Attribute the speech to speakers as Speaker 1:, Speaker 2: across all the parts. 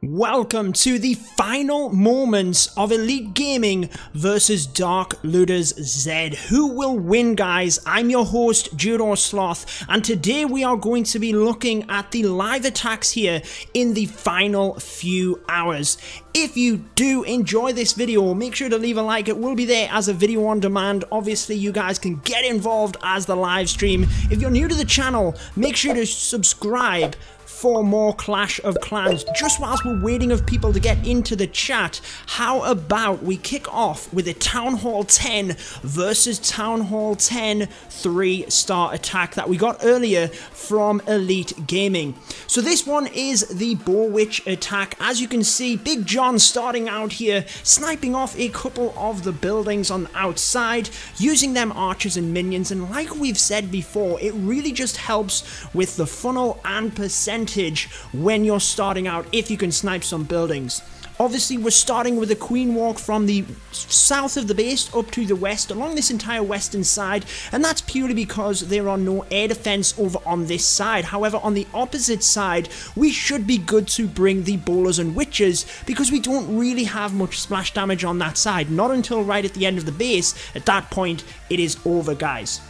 Speaker 1: Welcome to the final moments of Elite Gaming versus Dark Looters Z. Who will win, guys? I'm your host, Judo Sloth, and today we are going to be looking at the live attacks here in the final few hours. If you do enjoy this video, make sure to leave a like. It will be there as a video on demand. Obviously, you guys can get involved as the live stream. If you're new to the channel, make sure to subscribe for more Clash of Clans. Just whilst we're waiting of people to get into the chat, how about we kick off with a Town Hall 10 versus Town Hall 10 3-star attack that we got earlier from Elite Gaming. So this one is the Boar Witch attack. As you can see, Big John starting out here, sniping off a couple of the buildings on the outside, using them archers and minions, and like we've said before, it really just helps with the funnel and percentage when you're starting out if you can snipe some buildings. Obviously, we're starting with a queen walk from the south of the base up to the west along this entire western side, and that's purely because there are no air defense over on this side. However, on the opposite side, we should be good to bring the bowlers and witches because we don't really have much splash damage on that side. Not until right at the end of the base. At that point, it is over, guys.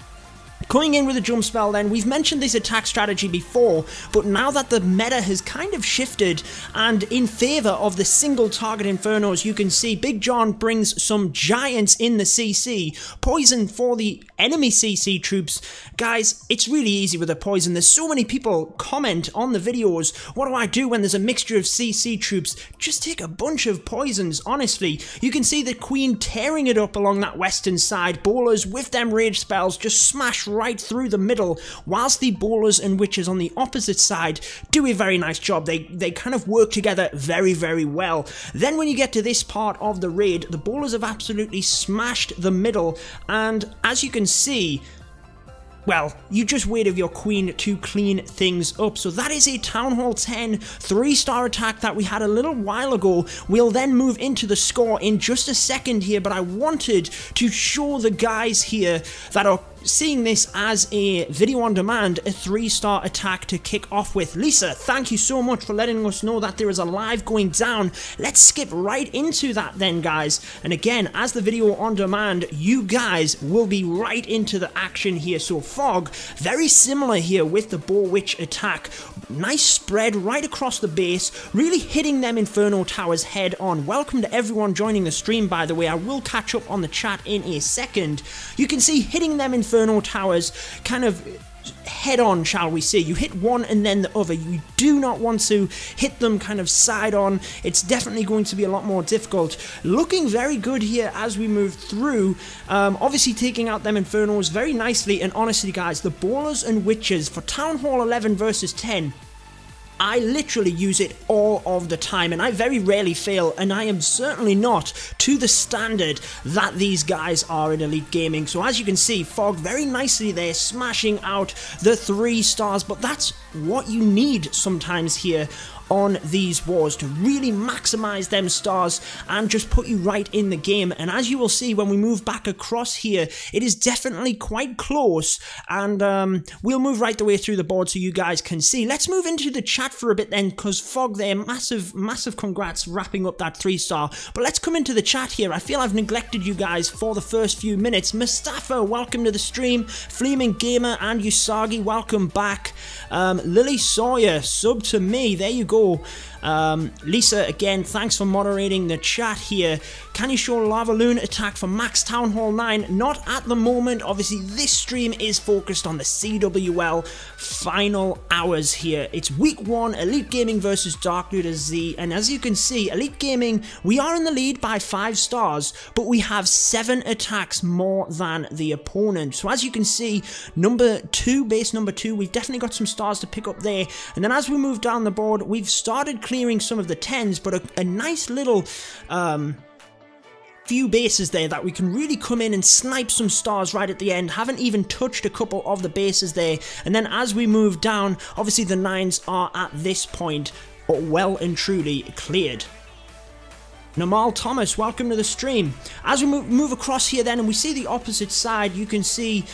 Speaker 1: Coming in with a jump spell then, we've mentioned this attack strategy before, but now that the meta has kind of shifted and in favour of the single target infernos, you can see Big John brings some giants in the CC, poison for the enemy CC troops. Guys, it's really easy with a poison. There's so many people comment on the videos, what do I do when there's a mixture of CC troops? Just take a bunch of poisons, honestly. You can see the queen tearing it up along that western side, bowlers with them rage spells just smash right through the middle, whilst the bowlers and witches on the opposite side do a very nice job. They kind of work together very, very well. Then when you get to this part of the raid, the bowlers have absolutely smashed the middle, and as you can see, well, you just wait of your queen to clean things up. So that is a Town Hall 10 3-star attack that we had a little while ago. We'll then move into the score in just a second here, but I wanted to show the guys here that are seeing this as a video on demand, a 3-star attack to kick off with. Lisa, thank you so much for letting us know that there is a live going down. Let's skip right into that then, guys. And again, as the video on demand, you guys will be right into the action here. So Fog, very similar here with the Boar Witch attack. Nice spread right across the base, really hitting them Inferno Towers head on. Welcome to everyone joining the stream, by the way. I will catch up on the chat in a second. You can see hitting them Inferno Towers kind of head on, shall we say. You hit one and then the other. You do not want to hit them kind of side on. It's definitely going to be a lot more difficult. Looking very good here as we move through. Obviously taking out them Infernos very nicely, and honestly guys, the bowlers and witches for Town Hall 11 versus 10, I literally use it all of the time, and I very rarely fail, and I am certainly not to the standard that these guys are in Elite Gaming. So as you can see, Fog very nicely there, smashing out the 3 stars, but that's what you need sometimes here on these wars, to really maximize them stars and just put you right in the game. And as you will see when we move back across here, it is definitely quite close, and we'll move right the way through the board so you guys can see. Let's move into the chat for a bit then, because Fog there, massive congrats wrapping up that 3-star. But let's come into the chat here. I feel I've neglected you guys for the first few minutes. Mustafa, welcome to the stream. Fleeman Gamer and Usagi, welcome back. Lily Sawyer, sub to me, there you go. Lisa, again, thanks for moderating the chat here. Can you show Lava Loon attack for Max Town Hall 9? Not at the moment. Obviously, this stream is focused on the CWL final hours here. It's week 1, Elite Gaming versus Dark Looters Z, and as you can see, Elite Gaming, we are in the lead by 5 stars, but we have 7 attacks more than the opponent. So as you can see, number 2, base number 2, we've definitely got some stars to pick up there. And then as we move down the board, we've started clearing some of the 10s, but a nice little few bases there that we can really come in and snipe some stars right at the end. Haven't even touched a couple of the bases there. And then as we move down, obviously the 9s are at this point well and truly cleared. Namal Thomas, welcome to the stream. As we move across here then, and we see the opposite side, you can see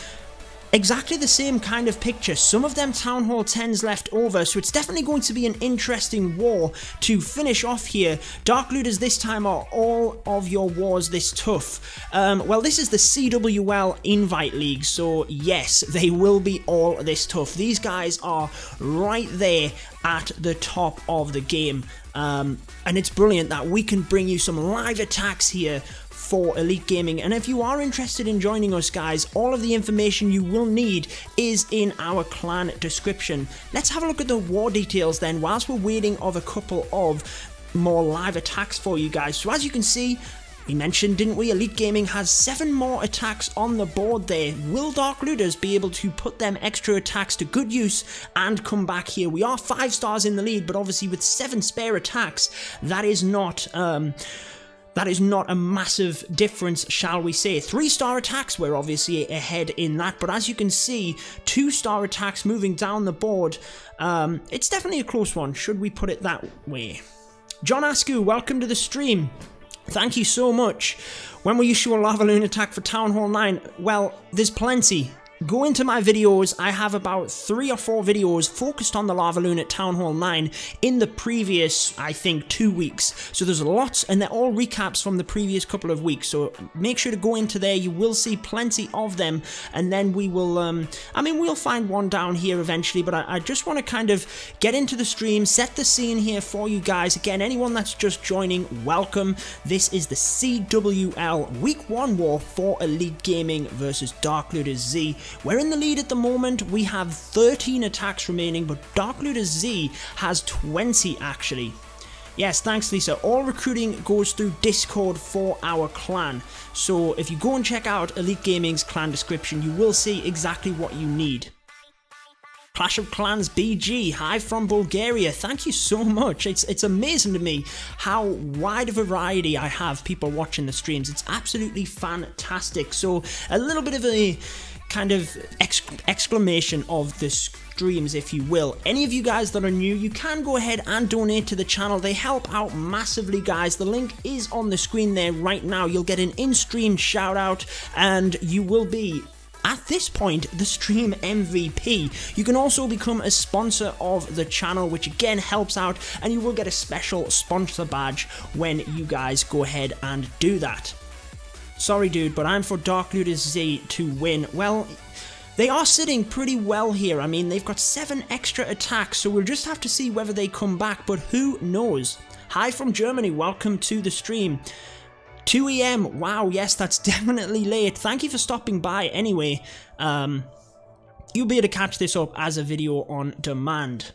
Speaker 1: exactly the same kind of picture. Some of them Town Hall 10s left over, so it's definitely going to be an interesting war to finish off here. Dark Looters this time, are all of your wars this tough? Well, this is the CWL Invite League, so yes, they will be all this tough. These guys are right there at the top of the game, and it's brilliant that we can bring you some live attacks here for Elite Gaming. And if you are interested in joining us, guys, all of the information you will need is in our clan description. Let's have a look at the war details then, whilst we're waiting of a couple of more live attacks for you guys. So as you can see, we mentioned, didn't we, Elite Gaming has 7 more attacks on the board there. Will Dark Looters be able to put them extra attacks to good use and come back here? We are 5 stars in the lead, but obviously with 7 spare attacks, that is not a massive difference, shall we say. 3-star attacks, we're obviously ahead in that, but as you can see, 2-star attacks moving down the board. It's definitely a close one, should we put it that way. John Askew, welcome to the stream. Thank you so much. When will you show a Lava Loon attack for Town Hall 9? Well, there's plenty. Go into my videos. I have about 3 or 4 videos focused on the Lava Loon at Town Hall 9 in the previous, I think, 2 weeks. So there's lots, and they're all recaps from the previous couple of weeks. So make sure to go into there. You will see plenty of them, and then we will, I mean, we'll find one down here eventually, but I just want to kind of get into the stream, set the scene here for you guys. Again, anyone that's just joining, welcome. This is the CWL Week 1 war for Elite Gaming versus Dark Looters Z. We're in the lead at the moment. We have 13 attacks remaining, but Dark Looters Z has 20 actually. Yes, thanks Lisa. All recruiting goes through Discord for our clan. So if you go and check out Elite Gaming's clan description, you will see exactly what you need. Clash of Clans BG, hi from Bulgaria, thank you so much. It's amazing to me how wide a variety I have people watching the streams. It's absolutely fantastic. So a little bit of a kind of exclamation of the streams, if you will. Any of you guys that are new, you can go ahead and donate to the channel. They help out massively, guys. The link is on the screen there right now. You'll get an in-stream shout out, and you will be, at this point, the stream MVP. You can also become a sponsor of the channel, which again helps out, and you will get a special sponsor badge when you guys go ahead and do that. Sorry dude, but I'm for Dark Looters Z to win. Well, they are sitting pretty well here. I mean, they've got 7 extra attacks, so we'll just have to see whether they come back, but who knows. Hi from Germany, welcome to the stream. 2 AM, wow, yes, that's definitely late. Thank you for stopping by anyway. You'll be able to catch this up as a video on demand.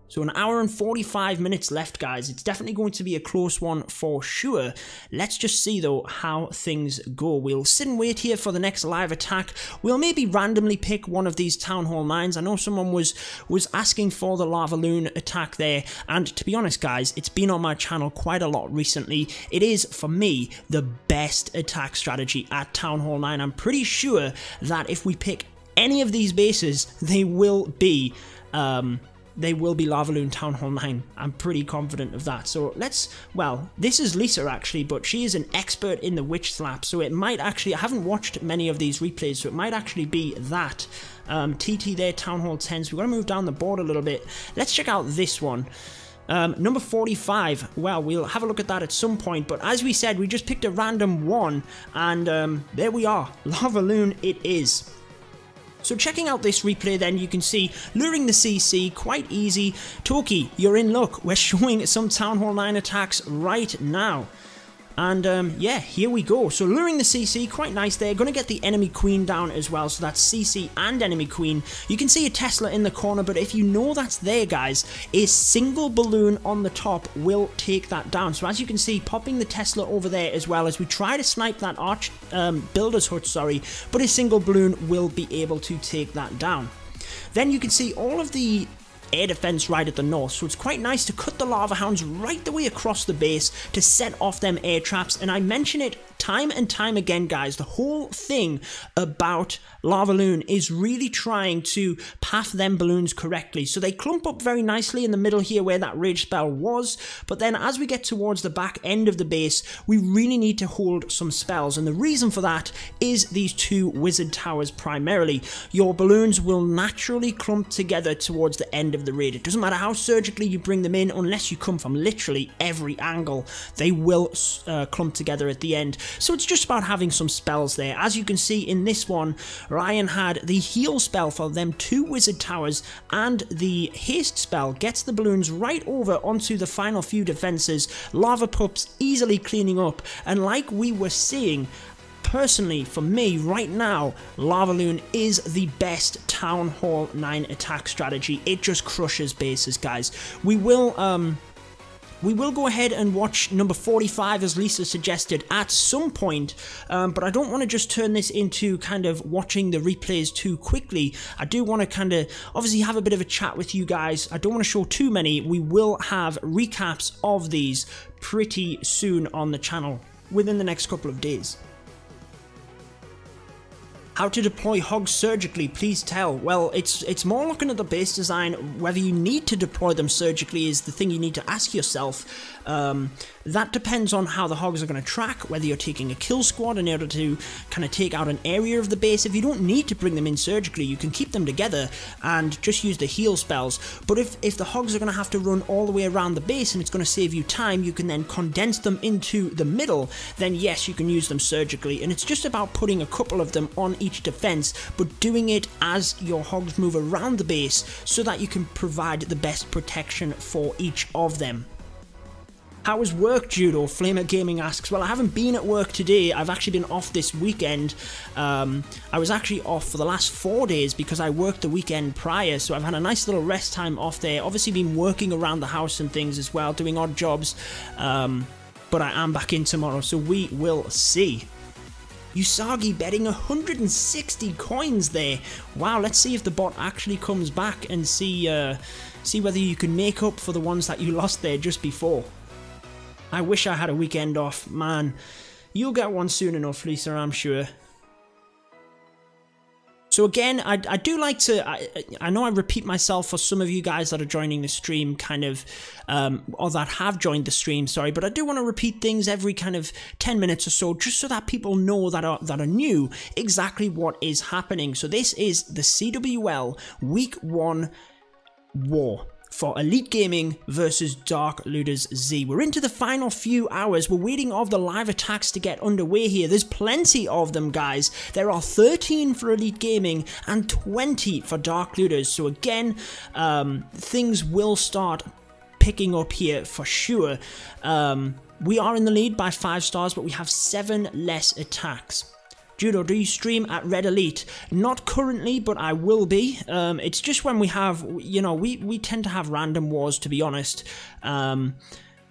Speaker 1: So 1 hour and 45 minutes left, guys. It's definitely going to be a close one for sure. Let's just see, though, how things go. We'll sit and wait here for the next live attack. We'll maybe randomly pick one of these Town Hall 9s. I know someone was asking for the Lava Loon attack there. And to be honest, guys, it's been on my channel quite a lot recently. It is, for me, the best attack strategy at Town Hall 9. I'm pretty sure that if we pick any of these bases, they will be Lava Loon Town Hall 9. I'm pretty confident of that. So let's, well, this is Lisa actually, but she is an expert in the witch slap. So it might actually, I haven't watched many of these replays, so it might actually be that. TT there, Town Hall 10s. We've got to move down the board a little bit. Let's check out this one. Number 45, well, we'll have a look at that at some point, but as we said, we just picked a random one, and there we are. Lava Loon it is. So checking out this replay then, you can see luring the CC, quite easy. Toki, you're in luck. We're showing some Town Hall 9 attacks right now. And yeah, here we go. So luring the CC, quite nice there. Going to get the enemy queen down as well. So that's CC and enemy queen. You can see a Tesla in the corner, but if you know that's there, guys, a single balloon on the top will take that down. So as you can see, popping the Tesla over there as well as we try to snipe that builder's hut, sorry, but a single balloon will be able to take that down. Then you can see all of the air defense right at the north, so it's quite nice to cut the lava hounds right the way across the base to set off them air traps. And I mention it time and time again, guys, the whole thing about Lavaloon is really trying to path them balloons correctly. So they clump up very nicely in the middle here where that rage spell was, but then as we get towards the back end of the base, we really need to hold some spells, and the reason for that is these two wizard towers primarily. Your balloons will naturally clump together towards the end of the raid. It doesn't matter how surgically you bring them in, unless you come from literally every angle, they will clump together at the end. So it's just about having some spells there. As you can see in this one, Ryan had the heal spell for them two wizard towers, and the haste spell gets the balloons right over onto the final few defenses. Lava Pups easily cleaning up, and like we were seeing, personally, for me, right now, Lavaloon is the best Town Hall 9 attack strategy. It just crushes bases, guys. We will go ahead and watch number 45, as Lisa suggested, at some point, but I don't want to just turn this into kind of watching the replays too quickly. I do want to kind of, obviously, have a bit of a chat with you guys. I don't want to show too many. We will have recaps of these pretty soon on the channel, within the next couple of days. How to deploy hogs surgically, please tell. Well, it's more looking at the base design. Whether you need to deploy them surgically is the thing you need to ask yourself. That depends on how the hogs are going to track, whether you're taking a kill squad in order to kind of take out an area of the base. If you don't need to bring them in surgically, you can keep them together and just use the heal spells. But if the hogs are going to have to run all the way around the base and it's going to save you time, you can then condense them into the middle, then yes, you can use them surgically. And it's just about putting a couple of them on each defense, but doing it as your hogs move around the base so that you can provide the best protection for each of them. How was work, Judo? Flamer Gaming asks. Well, I haven't been at work today. I've actually been off this weekend. I was actually off for the last 4 days because I worked the weekend prior, so I've had a nice little rest time off there. Obviously been working around the house and things as well, doing odd jobs, but I am back in tomorrow, so we will see. Usagi betting 160 coins there. Wow, let's see if the bot actually comes back and see whether you can make up for the ones that you lost there just before. I wish I had a weekend off, man. You'll get one soon enough, Lisa, I'm sure. So again, I do like to, I know I repeat myself for some of you guys that are joining the stream kind of, or that have joined the stream, sorry, but I do want to repeat things every kind of 10 minutes or so, just so that people know that are new exactly what is happening. So this is the CWL Week 1 War for Elite Gaming versus Dark Looters Z. We're into the final few hours. We're waiting for the live attacks to get underway here. There's plenty of them, guys. There are 13 for Elite Gaming and 20 for Dark Looters. So again, things will start picking up here for sure. We are in the lead by 5 stars, but we have 7 less attacks. Judo, do you stream at Red Elite? Not currently, but I will be. It's just when we have, you know, we tend to have random wars, to be honest. And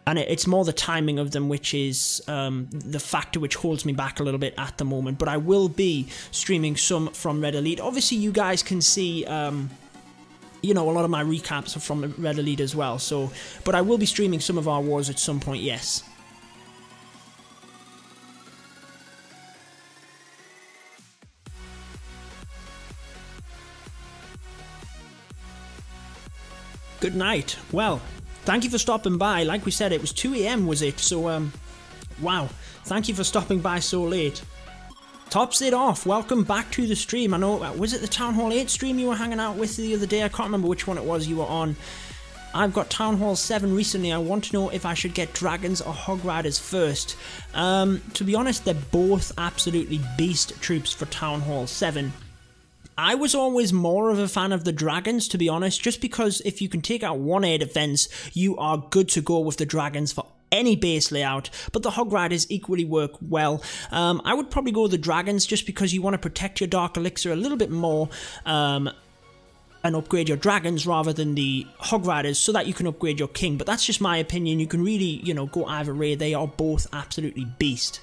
Speaker 1: it's more the timing of them, which is the factor which holds me back a little bit at the moment. But I will be streaming some from Red Elite. Obviously, you guys can see, you know, a lot of my recaps are from Red Elite as well. So, but I will be streaming some of our wars at some point, yes. Good night. Well, thank you for stopping by. Like we said, it was 2 AM, was it? So, wow. Thank you for stopping by so late. Tops it off. Welcome back to the stream. I know, was it the Town Hall 8 stream you were hanging out with the other day? I can't remember which one it was you were on. I've got Town Hall 7 recently. I want to know if I should get Dragons or Hog Riders first. To be honest, they're both absolutely beast troops for Town Hall 7. I was always more of a fan of the Dragons, to be honest, just because if you can take out one air defense, you are good to go with the Dragons for any base layout, but the Hog Riders equally work well. I would probably go with the Dragons just because you want to protect your Dark Elixir a little bit more and upgrade your Dragons rather than the Hog Riders so that you can upgrade your King, but that's just my opinion. You can really, you know, go either way. They are both absolutely beast.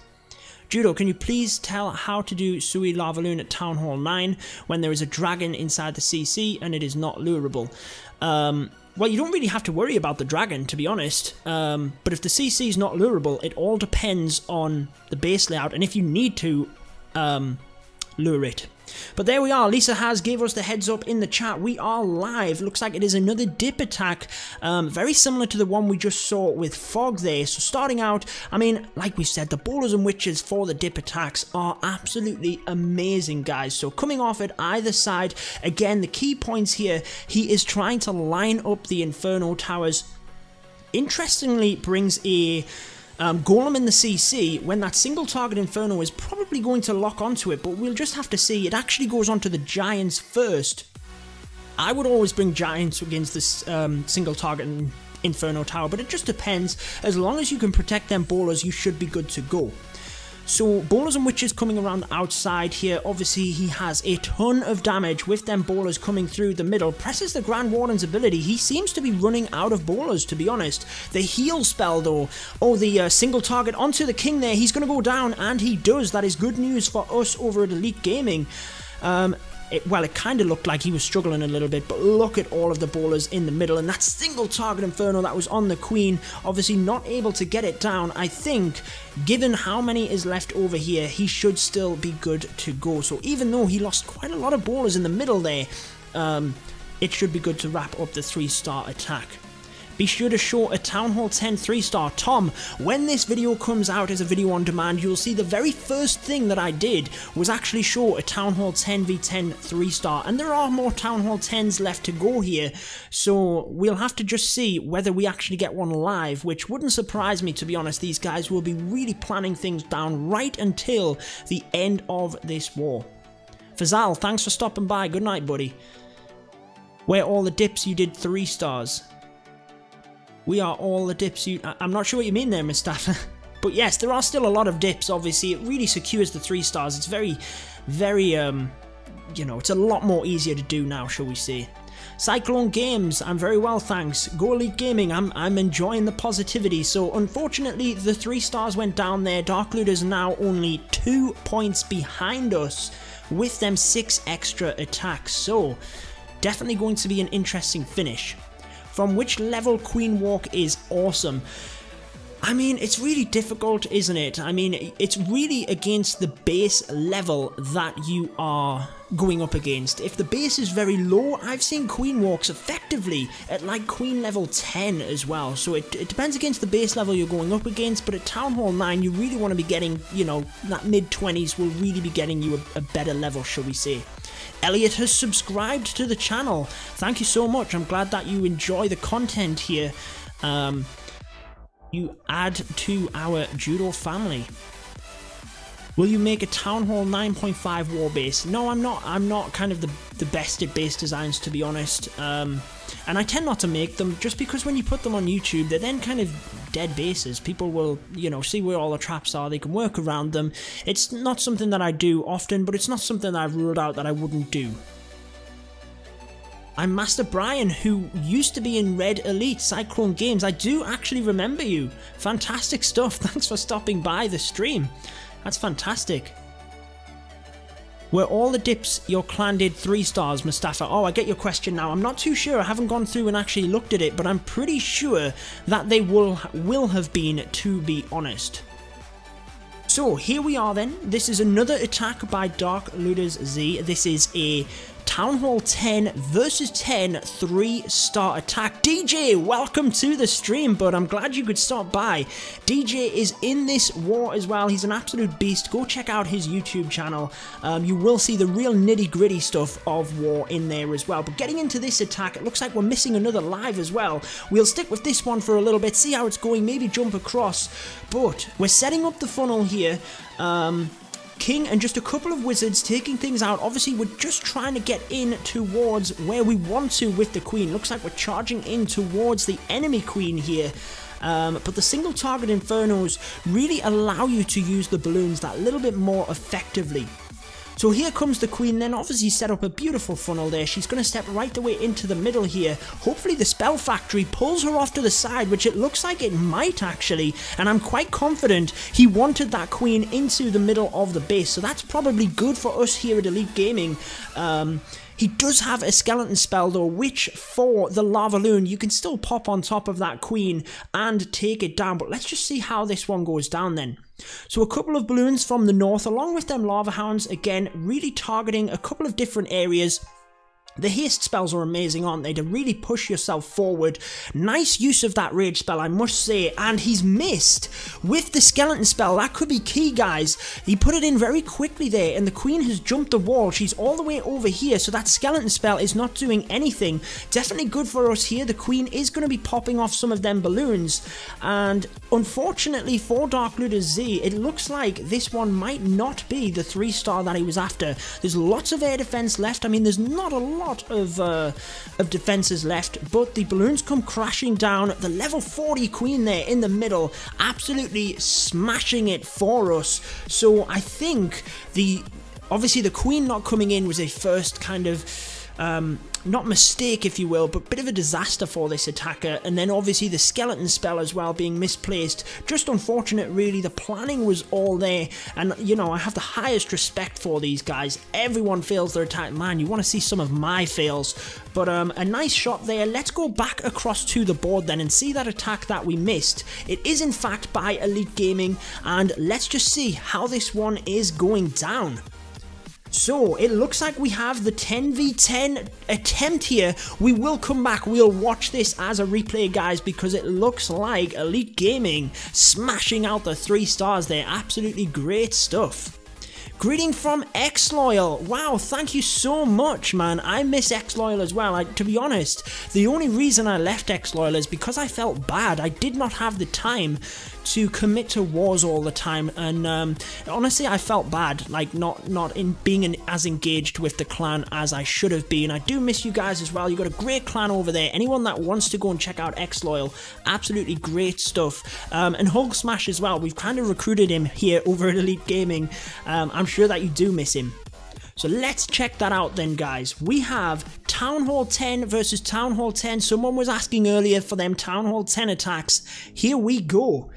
Speaker 1: Judo, can you please tell how to do Sui Lavaloon at Town Hall 9 when there is a dragon inside the CC and it is not lurable? well, you don't really have to worry about the dragon, to be honest. But if the CC is not lurable, it all depends on the base layout and if you need to lure it. But there we are. Lisa has gave us the heads up in the chat. We are live. Looks like it is another dip attack, very similar to the one we just saw with Fog there. So starting out, I mean, like we said, the bowlers and witches for the dip attacks are absolutely amazing, guys. So coming off at either side, again, the key points here, he is trying to line up the Inferno Towers. Interestingly, brings a Golem in the CC, when that single target Inferno is probably going to lock onto it, but we'll just have to see. It actually goes onto the Giants first. I would always bring Giants against this single target Inferno Tower, but it just depends. As long as you can protect them bowlers, you should be good to go. So, bowlers and witches coming around the outside here. Obviously, he has a ton of damage with them bowlers coming through the middle. Presses the Grand Warden's ability. He seems to be running out of bowlers, to be honest. The heal spell, though. Oh, the single target onto the king there. He's going to go down, and he does. That is good news for us over at Elite Gaming. Well, it kind of looked like he was struggling a little bit, but look at all of the bowlers in the middle, and that single target Inferno that was on the Queen, obviously not able to get it down. I think, given how many is left over here, he should still be good to go. So even though he lost quite a lot of bowlers in the middle there, it should be good to wrap up the 3-star attack. Be sure to show a Town Hall 10 3-star. Tom, when this video comes out as a video on demand, you'll see the very first thing that I did was actually show a Town Hall 10 v10 3-star, and there are more Town Hall 10s left to go here, so we'll have to just see whether we actually get one live, which wouldn't surprise me, to be honest. These guys will be really planning things down right until the end of this war. Fazal, thanks for stopping by. Good night, buddy. Where all the dips you did 3 stars. We are all the dips you... I'm not sure what you mean there, Mustafa. But yes, there are still a lot of dips, obviously. It really secures the 3 stars. It's very, you know, it's a lot more easier to do now, shall we say. Cyclone Games, I'm very well, thanks. Go Elite Gaming, I'm enjoying the positivity. So, unfortunately, the 3 stars went down there. Dark Looters now only 2 points behind us with them 6 extra attacks. So, definitely going to be an interesting finish. From which level Queen Walk is awesome? I mean, it's really difficult, isn't it? I mean, it's really against the base level that you are going up against. If the base is very low, I've seen Queen Walks effectively at like Queen level 10 as well. So it depends against the base level you're going up against, but at Town Hall 9, you really want to be getting, you know, that mid-20s will really be getting you a better level, shall we say. Elliot has subscribed to the channel. Thank you so much. I'm glad that you enjoy the content here. You add to our Judo family. Will you make a Town Hall 9.5 war base? No, I'm not. I'm not kind of the best at base designs, to be honest. And I tend not to make them, just because when you put them on YouTube, they're then kind of dead bases. People will, you know, see where all the traps are. They can work around them. It's not something that I do often, but it's not something that I've ruled out that I wouldn't do. I'm Master Brian, who used to be in Red Elite Cyclone Games. I do actually remember you. Fantastic stuff. Thanks for stopping by the stream. That's fantastic. Were all the dips your clan did 3 stars, Mustafa? Oh, I get your question now. I'm not too sure. I haven't gone through and actually looked at it, but I'm pretty sure that they will have been, to be honest. So, here we are then. This is another attack by Dark Looters Z. This is a Town Hall 10 versus 10 3-star attack. DJ, welcome to the stream, bud. I'm glad you could stop by. DJ is in this war as well. He's an absolute beast. Go check out his YouTube channel. You will see the real nitty-gritty stuff of war in there as well. But getting into this attack, it looks like we're missing another live as well. We'll stick with this one for a little bit, see how it's going, maybe jump across. But we're setting up the funnel here. King and just a couple of wizards taking things out. Obviously, we're just trying to get in towards where we want to with the queen. Looks like we're charging in towards the enemy queen here. But the single target infernos really allow you to use the balloons that little bit more effectively. So here comes the queen then, obviously set up a beautiful funnel there. She's going to step right the way into the middle here. Hopefully the spell factory pulls her off to the side, which it looks like it might actually. And I'm quite confident he wanted that queen into the middle of the base. So that's probably good for us here at Elite Gaming. He does have a skeleton spell though, which for the lava loon, you can still pop on top of that queen and take it down. But let's just see how this one goes down then. So a couple of balloons from the north along with them lava hounds, again really targeting a couple of different areas. The haste spells are amazing, aren't they, to really push yourself forward. Nice use of that rage spell, I must say, and he's missed with the skeleton spell. That could be key, guys. He put it in very quickly there, and the queen has jumped the wall. She's all the way over here, so that skeleton spell is not doing anything. Definitely good for us here. The queen is going to be popping off some of them balloons, and unfortunately for Dark Looter Z, it looks like this one might not be the 3-star that he was after. There's lots of air defense left. I mean, there's not a lot of defenses left, but the balloons come crashing down. The level 40 queen there in the middle, absolutely smashing it for us. So I think obviously the queen not coming in was a first kind of not mistake, if you will, but bit of a disaster for this attacker. And then obviously the skeleton spell as well being misplaced. Just unfortunate, really. The planning was all there, and you know, I have the highest respect for these guys. Everyone fails their attack. Man, you want to see some of my fails. But a nice shot there. Let's go back across to the board then and see that attack that we missed. It is in fact by Elite Gaming, and let's just see how this one is going down. So, it looks like we have the 10v10 attempt here. We will come back, we'll watch this as a replay, guys, because it looks like Elite Gaming smashing out the 3 stars there. Absolutely great stuff. Greeting from X-Loyal. Wow, thank you so much, man. I miss X-Loyal as well. To be honest, the only reason I left X-Loyal is because I felt bad. I did not have the time to commit to wars all the time, and honestly I felt bad, like not in being as engaged with the clan as I should have been. I do miss you guys as well. You got a great clan over there. Anyone that wants to go and check out X-Loyal, absolutely great stuff. And Hulk Smash as well, we've kind of recruited him here over at Elite Gaming. I'm sure that you do miss him. So let's check that out then, guys. We have Town Hall 10 versus Town Hall 10. Someone was asking earlier for them Town Hall 10 attacks. Here we go.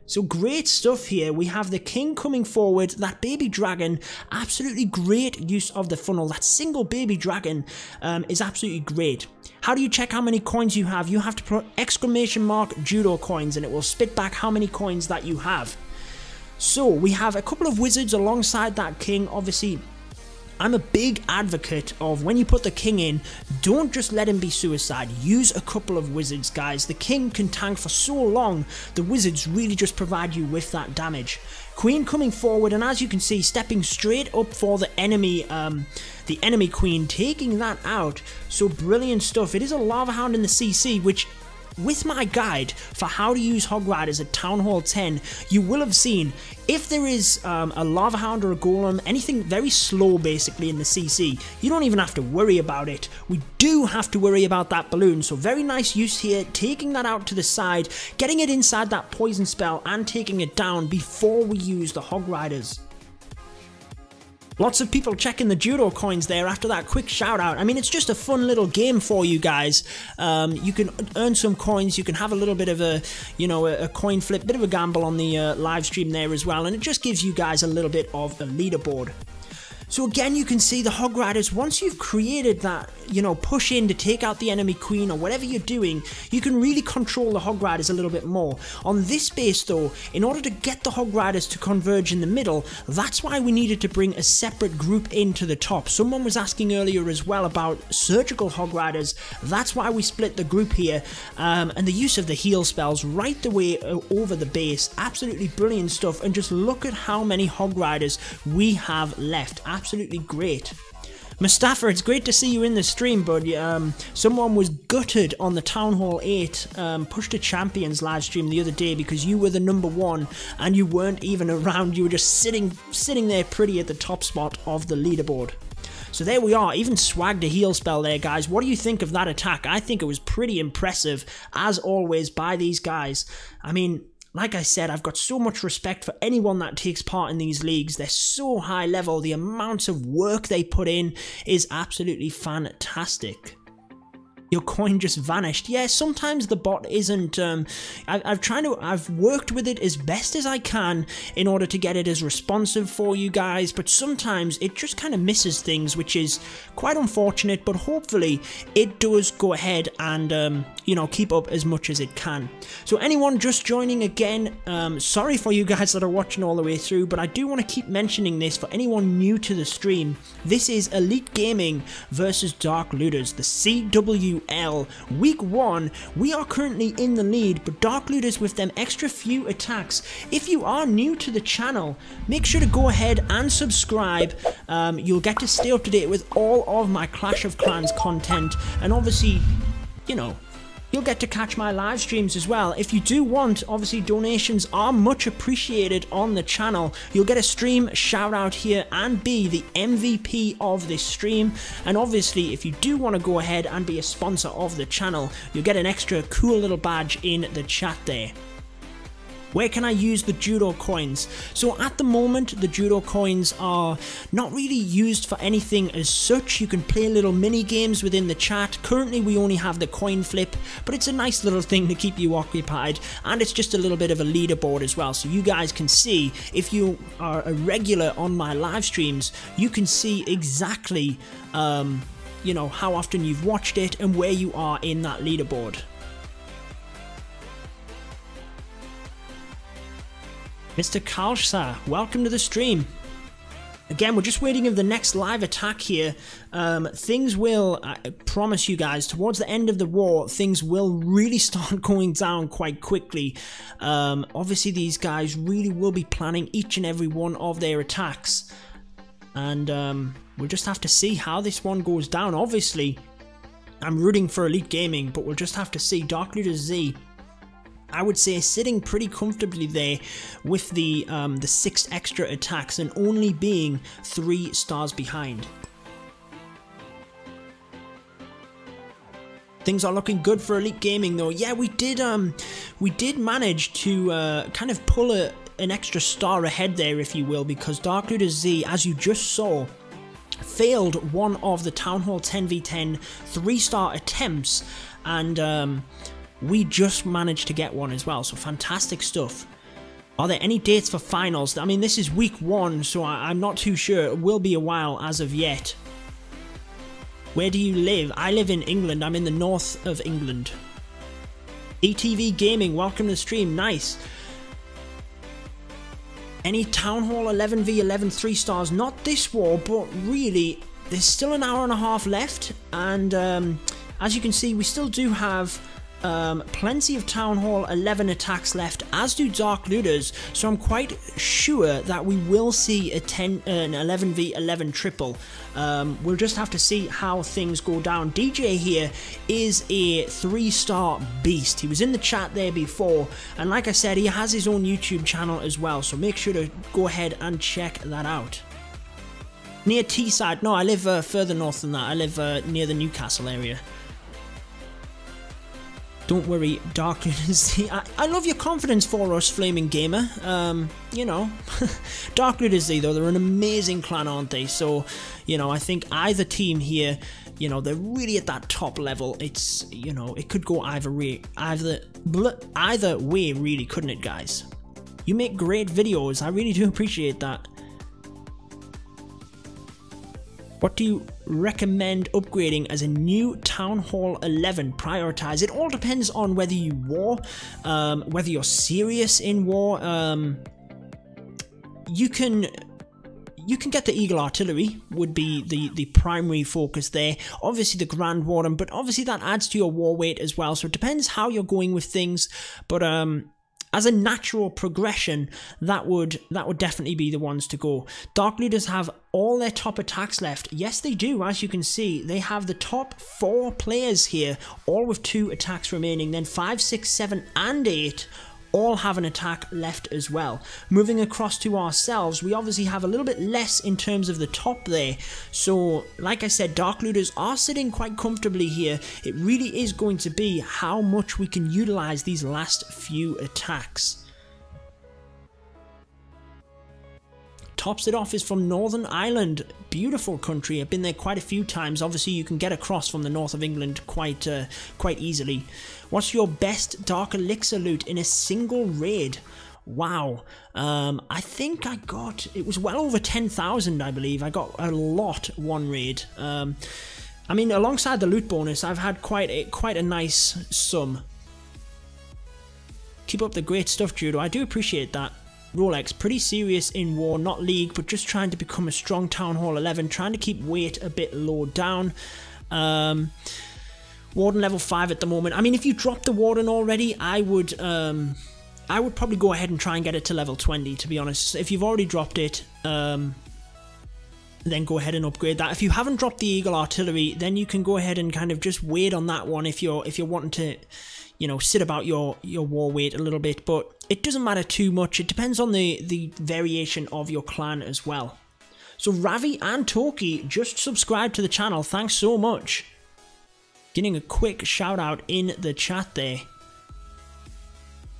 Speaker 1: So great stuff here. We have the king coming forward, that baby dragon, absolutely great use of the funnel. That single baby dragon is absolutely great. How do you check how many coins you have? You have to put exclamation mark Judo coins and it will spit back how many coins that you have. So we have a couple of wizards alongside that king. Obviously, I'm a big advocate of when you put the king in, don't just let him be suicide. Use a couple of wizards, guys. The king can tank for so long. The wizards really just provide you with that damage. Queen coming forward, and as you can see, stepping straight up for the enemy queen, taking that out. So brilliant stuff. It is a lava hound in the CC, which, with my guide for how to use Hog Riders at Town Hall 10, you will have seen if there is a Lava Hound or a Golem, anything very slow basically in the CC, you don't even have to worry about it. We do have to worry about that balloon, so very nice use here, taking that out to the side, getting it inside that poison spell and taking it down before we use the Hog Riders. Lots of people checking the Judo coins there after that quick shout out. I mean, it's just a fun little game for you guys. You can earn some coins, you can have a little bit of a, you know, a coin flip, bit of a gamble on the live stream there as well, and it just gives you guys a little bit of a leaderboard. So again, you can see the Hog Riders, once you've created that, you know, push in to take out the enemy queen or whatever you're doing, you can really control the Hog Riders a little bit more. On this base though, in order to get the Hog Riders to converge in the middle, that's why we needed to bring a separate group into the top. Someone was asking earlier as well about surgical Hog Riders. That's why we split the group here, and the use of the heal spells right the way over the base. Absolutely brilliant stuff, and just look at how many Hog Riders we have left. Absolutely great. Mustafa, it's great to see you in the stream, bud. Someone was gutted on the Town Hall 8 Push to Champions live stream the other day because you were the #1 and you weren't even around. You were just sitting there pretty at the top spot of the leaderboard. So there we are, even swagged a heal spell there, guys. What do you think of that attack? I think it was pretty impressive, as always, by these guys. I mean, like I said, I've got so much respect for anyone that takes part in these leagues. They're so high level. The amounts of work they put in is absolutely fantastic. Your coin just vanished. Yeah, sometimes the bot isn't, I've worked with it as best as I can in order to get it as responsive for you guys, but sometimes it just kind of misses things, which is quite unfortunate, but hopefully it does go ahead and, you know, keep up as much as it can. So anyone just joining again, sorry for you guys that are watching all the way through, but I do want to keep mentioning this for anyone new to the stream. This is Elite Gaming versus Dark Looters, the CWL. Week 1, we are currently in the lead, but Dark Looters with them extra few attacks. If you are new to the channel, make sure to go ahead and subscribe. You'll get to stay up to date with all of my Clash of Clans content, and obviously, you know, you'll get to catch my live streams as well. If you do want, obviously donations are much appreciated on the channel. You'll get a stream shout out here and be the MVP of this stream. And obviously if you do want to go ahead and be a sponsor of the channel, you'll get an extra cool little badge in the chat there. Where can I use the Judo coins? So at the moment, the Judo coins are not really used for anything as such. You can play little mini games within the chat. Currently, we only have the coin flip, but it's a nice little thing to keep you occupied, and it's just a little bit of a leaderboard as well. So you guys can see, if you are a regular on my live streams, you can see exactly, you know, how often you've watched it and where you are in that leaderboard. Mr. Kalsha, welcome to the stream. Again, we're just waiting for the next live attack here. Things will, I promise you guys, towards the end of the war, things will really start going down quite quickly. Obviously, these guys really will be planning each and every one of their attacks. And we'll just have to see how this one goes down. Obviously, I'm rooting for Elite Gaming, but we'll just have to see. Dark Looter Z, I would say, sitting pretty comfortably there with the 6 extra attacks and only being 3 stars behind. Things are looking good for Elite Gaming though. Yeah, we did manage to kind of pull an extra star ahead there, if you will, because Dark Looter Z, as you just saw, failed one of the Town Hall 10v10 3-star attempts, and we just managed to get one as well, so fantastic stuff. Are there any dates for finals? I mean, this is week 1, so I'm not too sure. It will be a while as of yet. Where do you live? I live in England. I'm in the north of England. ETV Gaming, welcome to the stream. Nice. Any Town Hall 11v11 3 stars? Not this war, but really, there's still an hour and a half left, and as you can see, we still do have plenty of Town Hall 11 attacks left, as do Dark Looters, so I'm quite sure that we will see an 11v11 triple. We'll just have to see how things go down. DJ here is a 3-star beast. He was in the chat there before, and like I said, he has his own YouTube channel as well, so make sure to go ahead and check that out. Near Teesside? No, I live further north than that. I live near the Newcastle area. Don't worry, Dark Looters. I love your confidence for us, Flaming Gamer. You know, Dark Looters though, they're an amazing clan, aren't they? So, you know, I think either team here, you know, they're really at that top level. It's, you know, it could go either way, really, couldn't it, guys? You make great videos. I really do appreciate that. What do you recommend upgrading as a new Town Hall 11? Prioritize. It all depends on whether you war, whether you're serious in war. You can get the Eagle Artillery, would be the primary focus there. Obviously the Grand Warden, but obviously that adds to your war weight as well. So it depends how you're going with things, but as a natural progression, that would definitely be the ones to go. Dark Looters have all their top attacks left. Yes, they do. As you can see, they have the top 4 players here, all with 2 attacks remaining. Then 5, 6, 7, and 8 all have an attack left as well. Moving across to ourselves, we obviously have a little bit less in terms of the top there. So, like I said, Dark Looters are sitting quite comfortably here. It really is going to be how much we can utilize these last few attacks. tops it off is from Northern Ireland. Beautiful country. I've been there quite a few times. Obviously, you can get across from the north of England quite easily. What's your best Dark Elixir loot in a single raid? Wow. I think I got... It was well over 10,000, I believe. I got a lot one raid. I mean, alongside the loot bonus, I've had quite a nice sum. Keep up the great stuff, Judo. I do appreciate that. Rolex, pretty serious in war, not league, but just trying to become a strong Town Hall 11, trying to keep weight a bit low down. Warden level 5 at the moment. I mean, if you drop the Warden already, I would probably go ahead and try and get it to level 20, to be honest. If you've already dropped it, then go ahead and upgrade that. If you haven't dropped the Eagle Artillery, then you can go ahead and kind of just wait on that one if you're wanting to, you know, sit about your war weight a little bit, but it doesn't matter too much. It depends on the variation of your clan as well. So Ravi and Toki just subscribed to the channel. Thanks so much. Getting a quick shout out in the chat there.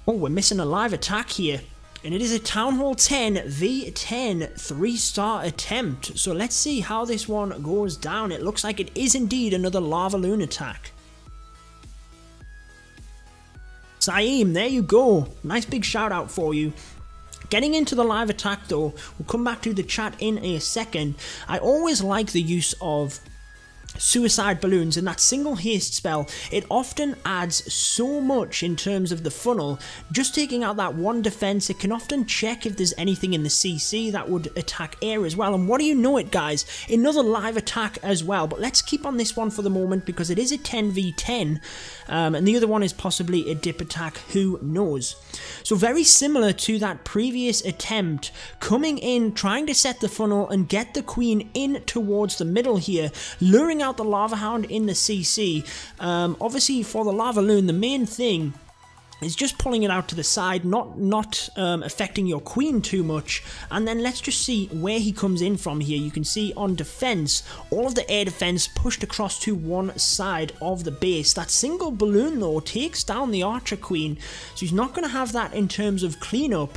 Speaker 1: Oh, we're missing a live attack here. And it is a Town Hall 10 v10 3-star attempt. So let's see how this one goes down. It looks like it is indeed another Lava Loon attack. Saeem, there you go. Nice big shout out for you. Getting into the live attack though, we'll come back to the chat in a second. I always like the use of suicide balloons in that single haste spell. It often adds so much in terms of the funnel. Just taking out that one defense, it can often check if there's anything in the CC that would attack air as well. And what do you know it, guys, another live attack as well. But let's keep on this one for the moment because it is a 10v10 and the other one is possibly a dip attack, who knows. So very similar to that previous attempt, coming in, trying to set the funnel and get the queen in towards the middle here, luring out the Lava Hound in the CC. Obviously for the Lava Loon, the main thing is just pulling it out to the side, not affecting your queen too much. And then let's just see where he comes in from here. You can see on defense, all of the air defense pushed across to one side of the base. That single balloon though takes down the archer queen, so he's not going to have that in terms of cleanup.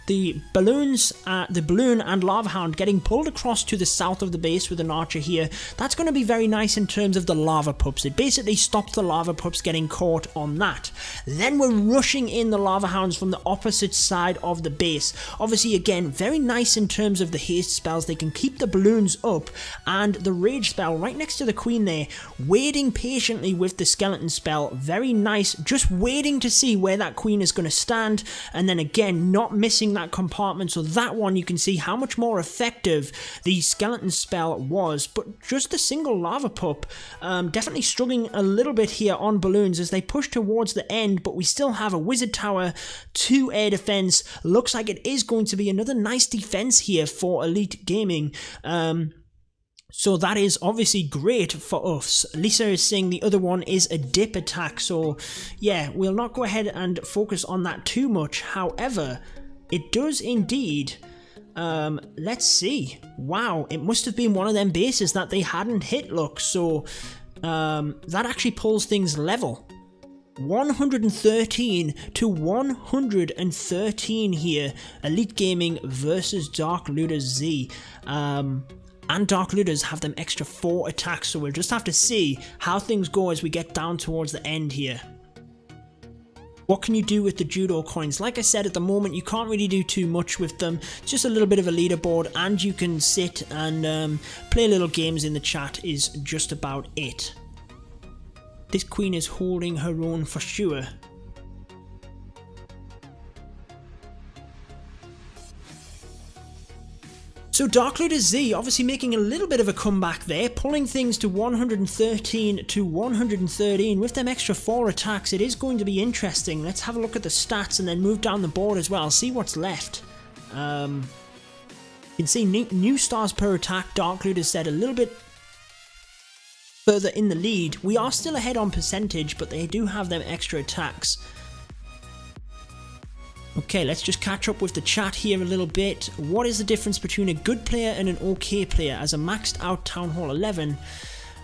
Speaker 1: The balloon and Lava Hound getting pulled across to the south of the base with an archer here. That's going to be very nice in terms of the lava pups. It basically stops the lava pups getting caught on that. Then we're rushing in the Lava Hounds from the opposite side of the base. Obviously, again, very nice in terms of the haste spells. They can keep the balloons up, and the rage spell right next to the queen there, waiting patiently with the skeleton spell. Very nice, just waiting to see where that queen is going to stand, and then again, not missing that compartment. So that one, you can see how much more effective the skeleton spell was. But just a single lava pup, definitely struggling a little bit here on balloons as they push towards the end, but we still have a wizard tower, 2 air defense. Looks like it is going to be another nice defense here for Elite Gaming. So that is obviously great for us. Lisa is saying the other one is a dip attack, so yeah, we'll not go ahead and focus on that too much. However, it does indeed, let's see, wow, it must have been one of them bases that they hadn't hit, look, so that actually pulls things level. 113 to 113 here, Elite Gaming versus Dark Looters Z. And Dark Looters have them extra 4 attacks, so we'll just have to see how things go as we get down towards the end here. What can you do with the Judo coins? Like I said, at the moment you can't really do too much with them. It's just a little bit of a leaderboard, and you can sit and play little games in the chat is just about it. This queen is holding her own for sure. So Dark Looter Z obviously making a little bit of a comeback there, pulling things to 113 to 113 with them extra 4 attacks. It is going to be interesting. Let's have a look at the stats and then move down the board as well, see what's left. You can see new stars per attack. Dark Looter said a little bit further in the lead. We are still ahead on percentage, but they do have them extra attacks. Okay, let's just catch up with the chat here a little bit. What is the difference between a good player and an okay player as a maxed out Town Hall 11?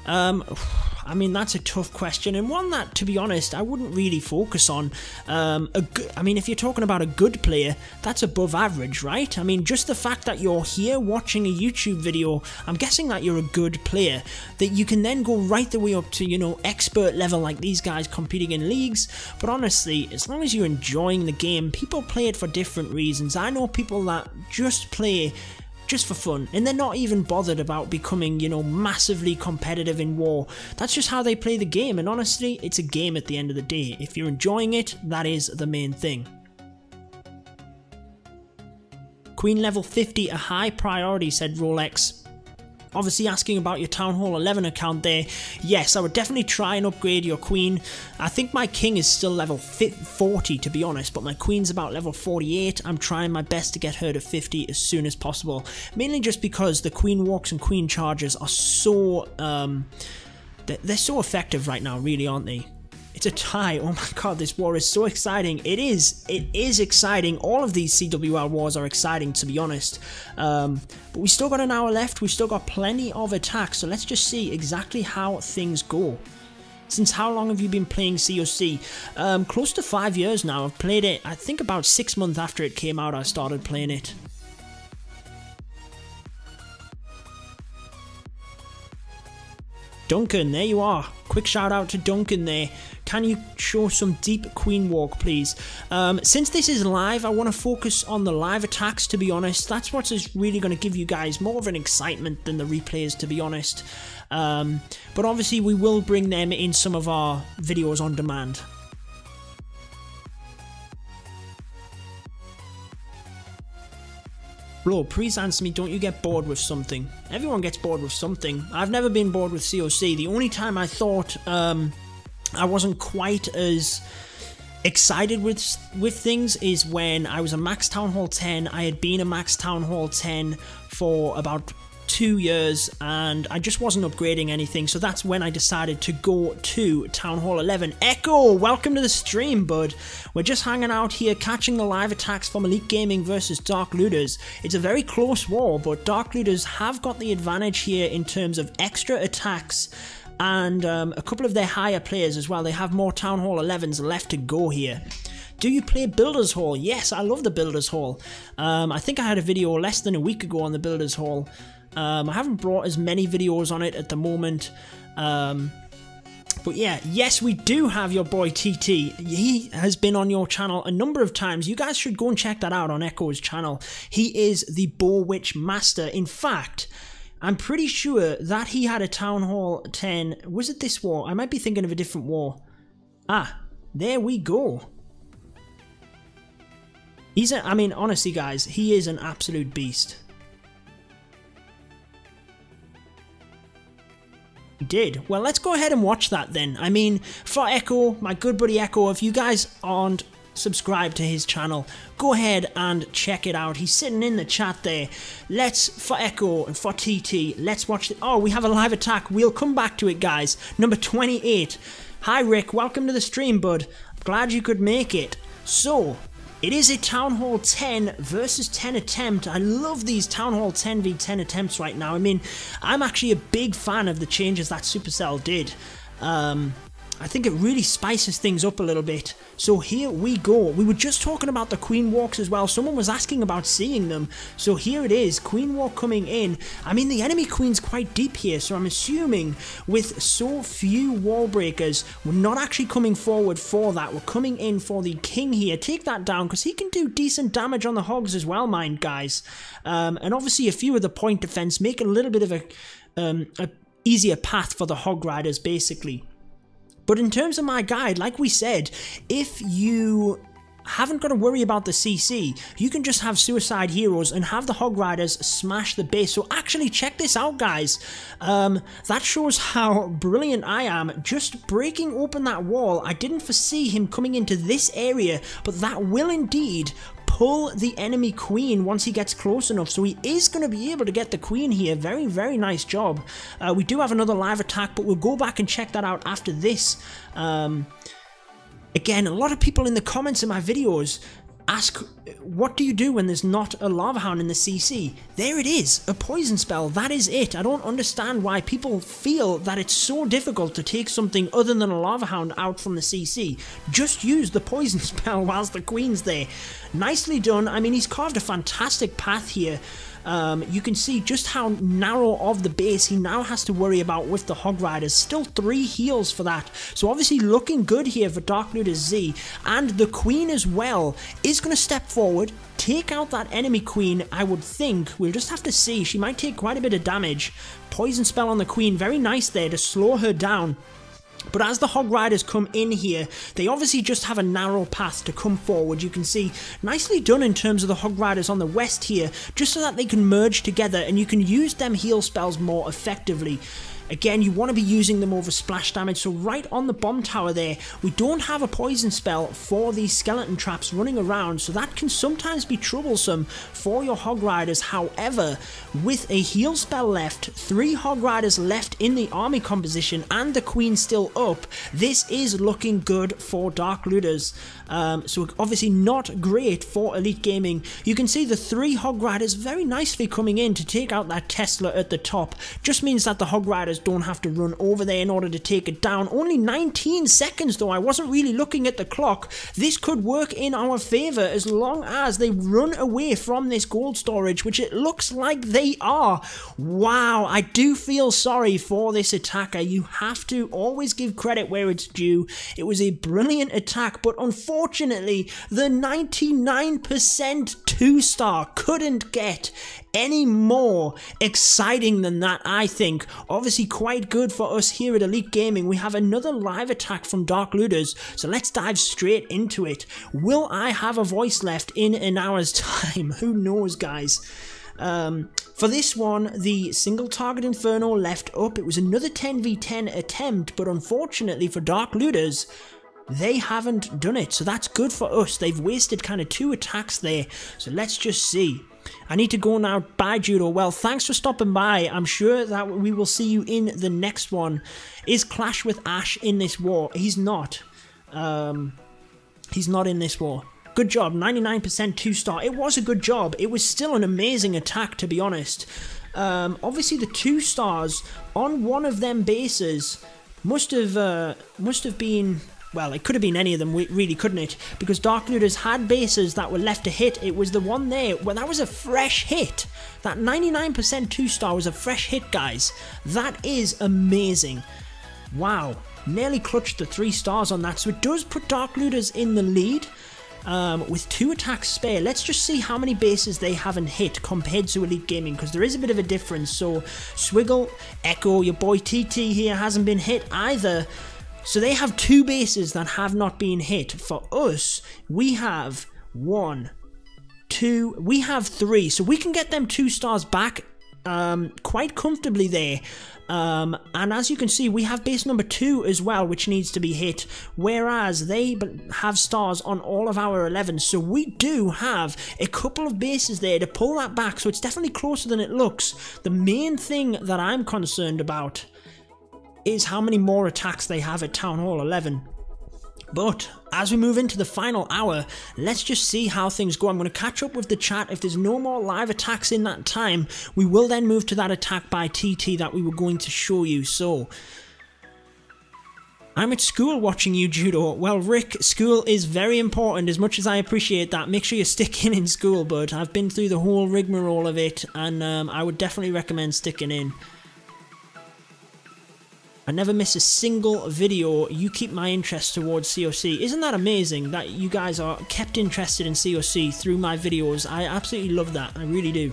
Speaker 1: I I mean, that's a tough question, and one that, to be honest, I wouldn't really focus on. I mean, if you're talking about a good player, that's above average, right? I mean, just the fact that you're here watching a YouTube video, I'm guessing that you're a good player, that you can then go right the way up to, you know, expert level like these guys competing in leagues. But honestly, as long as you're enjoying the game, people play it for different reasons. I know people that just play just for fun, and they're not even bothered about becoming, you know, massively competitive in war. That's just how they play the game, and honestly, it's a game at the end of the day. If you're enjoying it, that is the main thing. Queen level 50, a high priority, said Rolex. Obviously asking about your Town Hall 11 account there. Yes, I would definitely try and upgrade your queen. I think my king is still level 40 to be honest, but my queen's about level 48. I'm trying my best to get her to 50 as soon as possible. Mainly just because the queen walks and queen charges are so... they're so effective right now, really, aren't they? It's a tie. Oh my god, this war is so exciting. It is exciting. All of these CWL wars are exciting, to be honest. But we still got an hour left. We've still got plenty of attacks. So let's just see exactly how things go. Since how long have you been playing COC? Close to 5 years now. I've played it, I think about 6 months after it came out, I started playing it. Duncan, there you are. Quick shout out to Duncan there. Can you show some deep queen walk, please? Since this is live, I want to focus on the live attacks, to be honest. That's what is really going to give you guys more of an excitement than the replays, to be honest. But obviously, we will bring them in some of our videos on demand. Bro, please answer me, don't you get bored with something? Everyone gets bored with something. I've never been bored with COC. The only time I thought I wasn't quite as excited with things is when I was a max Town Hall 10. I had been a max Town Hall 10 for about 2 years and I just wasn't upgrading anything, so that's when I decided to go to Town Hall 11. Echo, welcome to the stream, bud. We're just hanging out here catching the live attacks from Elite Gaming versus Dark Looters. It's a very close war, but Dark Looters have got the advantage here in terms of extra attacks and a couple of their higher players as well. They have more Town Hall 11s left to go here. Do you play Builders Hall? Yes, I love the Builders Hall. I think I had a video less than a week ago on the Builders Hall. I haven't brought as many videos on it at the moment. But yeah, yes, we do have your boy TT. He has been on your channel a number of times. You guys should go and check that out on Echo's channel. He is the Bow Witch Master. In fact, I'm pretty sure that he had a Town Hall 10. Was it this war? I might be thinking of a different war. Ah, there we go. I mean, honestly, guys, he is an absolute beast. He did. Well, let's go ahead and watch that then. I mean, for Echo, my good buddy Echo, if you guys aren't subscribed to his channel, go ahead and check it out. He's sitting in the chat there. For Echo and for TT, let's watch it. Oh, we have a live attack. We'll come back to it, guys. Number 28. Hi, Rick. Welcome to the stream, bud. I'm glad you could make it. So, it is a Town Hall 10 versus 10 attempt. I love these Town Hall 10 v 10 attempts right now. I mean, I'm actually a big fan of the changes that Supercell did. I think it really spices things up a little bit. So here we go. We were just talking about the queen walks as well. Someone was asking about seeing them. So here it is, queen walk coming in. I mean, the enemy queen's quite deep here, so I'm assuming with so few wall breakers, we're not actually coming forward for that. We're coming in for the king here. Take that down, because he can do decent damage on the hogs as well, mind guys. And obviously a few of the point defense make a little bit of a easier path for the hog riders, basically. But in terms of my guide, like we said, if you haven't got to worry about the CC, you can just have suicide heroes and have the hog riders smash the base. So actually check this out, guys. That shows how brilliant I am. Just breaking open that wall. I didn't foresee him coming into this area, but that will indeed pull the enemy queen once he gets close enough, so he is going to be able to get the queen here. Very, very nice job. We do have another live attack, but we'll go back and check that out after this. Again, a lot of people in the comments in my videos ask, what do you do when there's not a Lava Hound in the CC? There it is, a poison spell, that is it. I don't understand why people feel that it's so difficult to take something other than a Lava Hound out from the CC. Just use the poison spell whilst the Queen's there. Nicely done. I mean, he's carved a fantastic path here. You can see just how narrow of the base he now has to worry about with the Hog Riders. Still 3 heals for that. So obviously looking good here for Dark Looter Z. And the Queen as well is going to step forward, take out that enemy Queen, I would think. We'll just have to see. She might take quite a bit of damage. Poison spell on the Queen. Very nice there to slow her down. But as the Hog Riders come in here, they obviously just have a narrow path to come forward. You can see, nicely done in terms of the Hog Riders on the west here, just so that they can merge together and you can use them heal spells more effectively. Again, you want to be using them over splash damage, so right on the bomb tower there, we don't have a poison spell for these skeleton traps running around, so that can sometimes be troublesome for your Hog Riders. However, with a heal spell left, 3 Hog Riders left in the army composition, and the Queen still up, this is looking good for Dark Looters. So obviously not great for Elite Gaming. You can see the 3 Hog Riders very nicely coming in to take out that Tesla at the top. Just means that the Hog Riders don't have to run over there in order to take it down. Only 19 seconds though. I wasn't really looking at the clock. This could work in our favor as long as they run away from this gold storage, which it looks like they are. Wow, I do feel sorry for this attacker. You have to always give credit where it's due. It was a brilliant attack, but unfortunately the 99% 2-star couldn't get any more exciting than that, I think. Obviously quite good for us here at Elite Gaming. We have another live attack from Dark Looters, so let's dive straight into it. Will I have a voice left in an hour's time? Who knows, guys? For this one, the single target Inferno left up. It was another 10v10 attempt, but unfortunately for Dark Looters, they haven't done it, so that's good for us. They've wasted kind of 2 attacks there, so let's just see. I need to go now. Bye, Judo. Well, thanks for stopping by. I'm sure that we will see you in the next one. Is Clash with Ash in this war? He's not. He's not in this war. Good job. 99% 2-star. It was a good job. It was still an amazing attack, to be honest. Obviously, the 2 stars on one of them bases must have been... Well, it could have been any of them, really, couldn't it? Because Dark Looters had bases that were left to hit. It was the one there. Well, that was a fresh hit. That 99% 2-star was a fresh hit, guys. That is amazing. Wow. Nearly clutched the 3 stars on that. So it does put Dark Looters in the lead. With 2 attacks spare. Let's just see how many bases they haven't hit compared to Elite Gaming, because there is a bit of a difference. So, Swiggle, Echo, your boy TT here hasn't been hit either. So they have 2 bases that have not been hit. For us, we have 1, 2, we have 3. So we can get them 2 stars back quite comfortably there. And as you can see, we have base number 2 as well, which needs to be hit, whereas they have stars on all of our 11s. So we do have a couple of bases there to pull that back, so it's definitely closer than it looks. The main thing that I'm concerned about is how many more attacks they have at Town Hall 11. But as we move into the final hour, let's just see how things go. I'm going to catch up with the chat. If there's no more live attacks in that time, we will then move to that attack by TT that we were going to show you. So, I'm at school watching you, Judo. Well, Rick, school is very important. As much as I appreciate that, make sure you stick in school, bud. I've been through the whole rigmarole of it, and I would definitely recommend sticking in. I never miss a single video. You keep my interest towards COC. Isn't that amazing that you guys are kept interested in COC through my videos? I absolutely love that. I really do.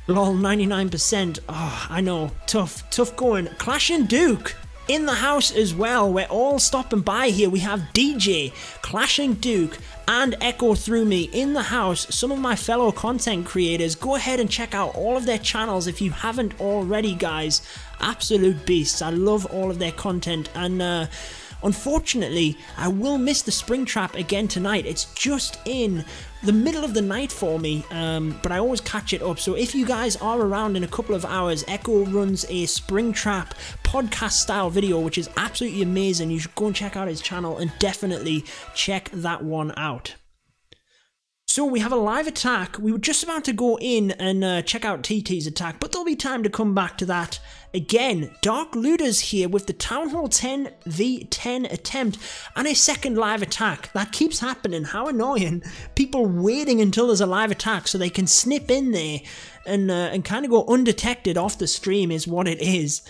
Speaker 1: Lol, 99%. Oh, I know. Tough going. Clash and Duke in the house as well. We're all stopping by here. We have DJ, Clashing Duke, and Echo Through Me in the house. Some of my fellow content creators. Go ahead and check out all of their channels if you haven't already, guys. Absolute beasts. I love all of their content, and unfortunately I will miss the Springtrap again tonight. It's just in the middle of the night for me, but I always catch it up. So if you guys are around in a couple of hours, Echo runs a Springtrap podcast style video, which is absolutely amazing. You should go and check out his channel and definitely check that one out. So we have a live attack. We were just about to go in and check out TT's attack, but there'll be time to come back to that. Again, Dark Looters here with the Town Hall 10 v 10 attempt and a second live attack. That keeps happening. How annoying. People waiting until there's a live attack so they can snip in there and kind of go undetected off the stream is what it is.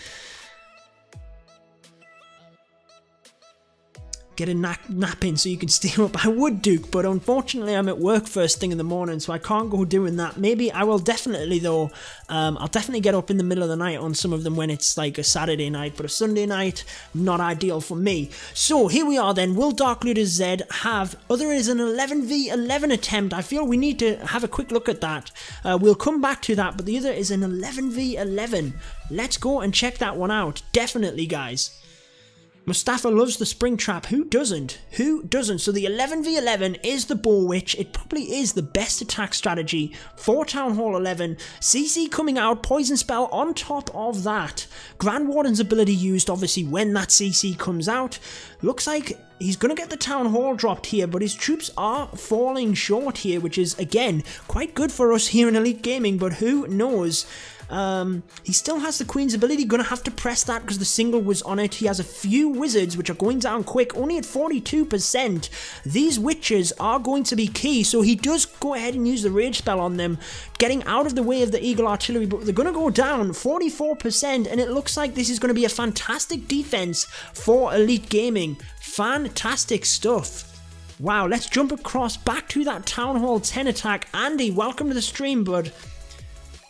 Speaker 1: Get a nap in so you can stay up. I would, Duke, but unfortunately I'm at work first thing in the morning, so I can't go doing that. Maybe I will definitely, though. I'll definitely get up in the middle of the night on some of them when it's like a Saturday night, but a Sunday night, not ideal for me. So here we are then. Will Dark Looters Z have, other is an 11v11 attempt. I feel we need to have a quick look at that. We'll come back to that, but the other is an 11v11. Let's go and check that one out. Definitely, guys. Mustafa loves the spring trap. Who doesn't? Who doesn't? So the 11v11 is the Boar Witch. It probably is the best attack strategy for Town Hall 11. CC coming out, Poison Spell on top of that. Grand Warden's ability used obviously when that CC comes out. Looks like he's going to get the Town Hall dropped here, but his troops are falling short here, which is, again, quite good for us here in Elite Gaming, but who knows? He still has the Queen's ability, gonna have to press that because the single was on it. He has a few wizards which are going down quick, only at 42%. These witches are going to be key, so he does go ahead and use the rage spell on them, getting out of the way of the Eagle Artillery, but they're gonna go down 44%, and it looks like this is gonna be a fantastic defense for Elite Gaming. Fantastic stuff. Wow, let's jump across back to that Town Hall 10 attack. Andy, welcome to the stream, bud.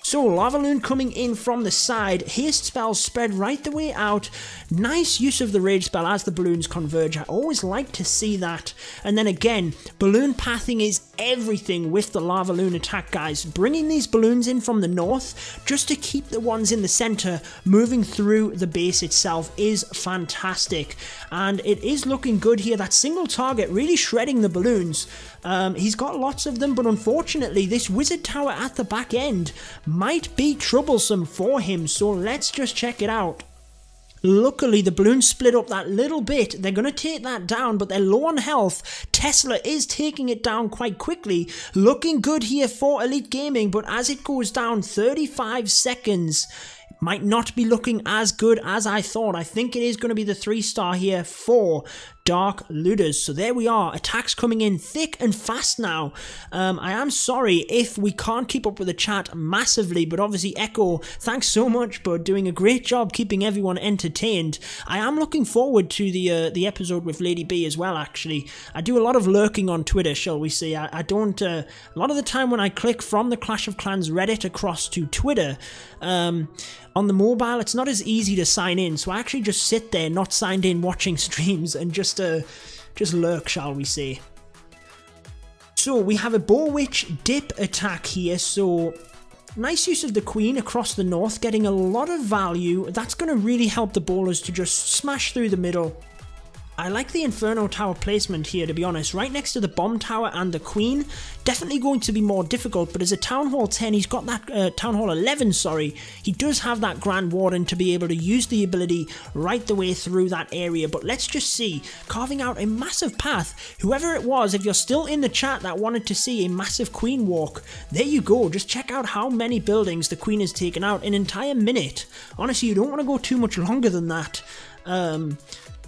Speaker 1: So, Lava Loon coming in from the side, haste spells spread right the way out, nice use of the rage spell as the balloons converge. I always like to see that. And then again, balloon pathing is everything with the Lava Loon attack, guys. Bringing these balloons in from the north, just to keep the ones in the center moving through the base itself is fantastic. And it is looking good here, that single target really shredding the balloons. He's got lots of them, but unfortunately this wizard tower at the back end might be troublesome for him, so let's just check it out. Luckily, the balloons split up that little bit. They're going to take that down, but they're low on health. Tesla is taking it down quite quickly. Looking good here for Elite Gaming, but as it goes down 35 seconds, might not be looking as good as I thought. I think it is going to be the 3-star here for Dark Looters. So there we are, attacks coming in thick and fast now. I am sorry if we can't keep up with the chat massively, but obviously Echo, thanks so much, bud, doing a great job keeping everyone entertained. I am looking forward to the episode with Lady B as well, actually. I do a lot of lurking on Twitter, shall we say. I don't, a lot of the time when I click from the Clash of Clans Reddit across to Twitter, on the mobile, it's not as easy to sign in, so I actually just sit there, not signed in, watching streams, and just lurk, shall we say. So we have a Boar Witch dip attack here, so nice use of the Queen across the north, getting a lot of value. That's going to really help the bowlers to just smash through the middle. I like the Inferno Tower placement here, to be honest, right next to the Bomb Tower and the Queen. Definitely going to be more difficult, but as a Town Hall 10, he's got that, Town Hall 11, sorry, he does have that Grand Warden to be able to use the ability right the way through that area. But let's just see, carving out a massive path. Whoever it was, if you're still in the chat that wanted to see a massive Queen walk, there you go. Just check out how many buildings the Queen has taken out in an entire minute. Honestly, you don't want to go too much longer than that.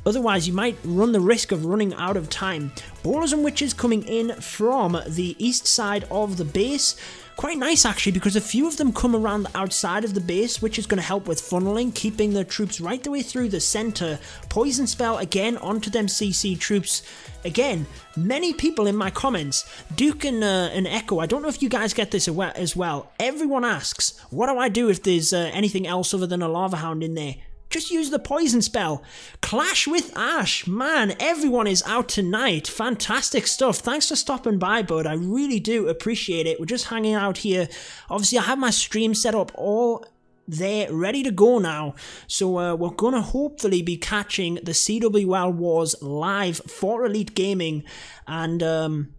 Speaker 1: Otherwise, you might run the risk of running out of time. Bowlers and Witches coming in from the east side of the base. Quite nice, actually, because a few of them come around the outside of the base, which is going to help with funneling, keeping the troops right the way through the center. Poison Spell, again, onto them CC troops. Again, many people in my comments, Duke and Echo, I don't know if you guys get this as well. Everyone asks, what do I do if there's anything else other than a Lava Hound in there? Just use the Poison Spell. Clash with Ash. Man, everyone is out tonight. Fantastic stuff. Thanks for stopping by, bud. I really do appreciate it. We're just hanging out here. Obviously, I have my stream set up all there, ready to go now. So we're going to hopefully be catching the CWL Wars live for Elite Gaming. And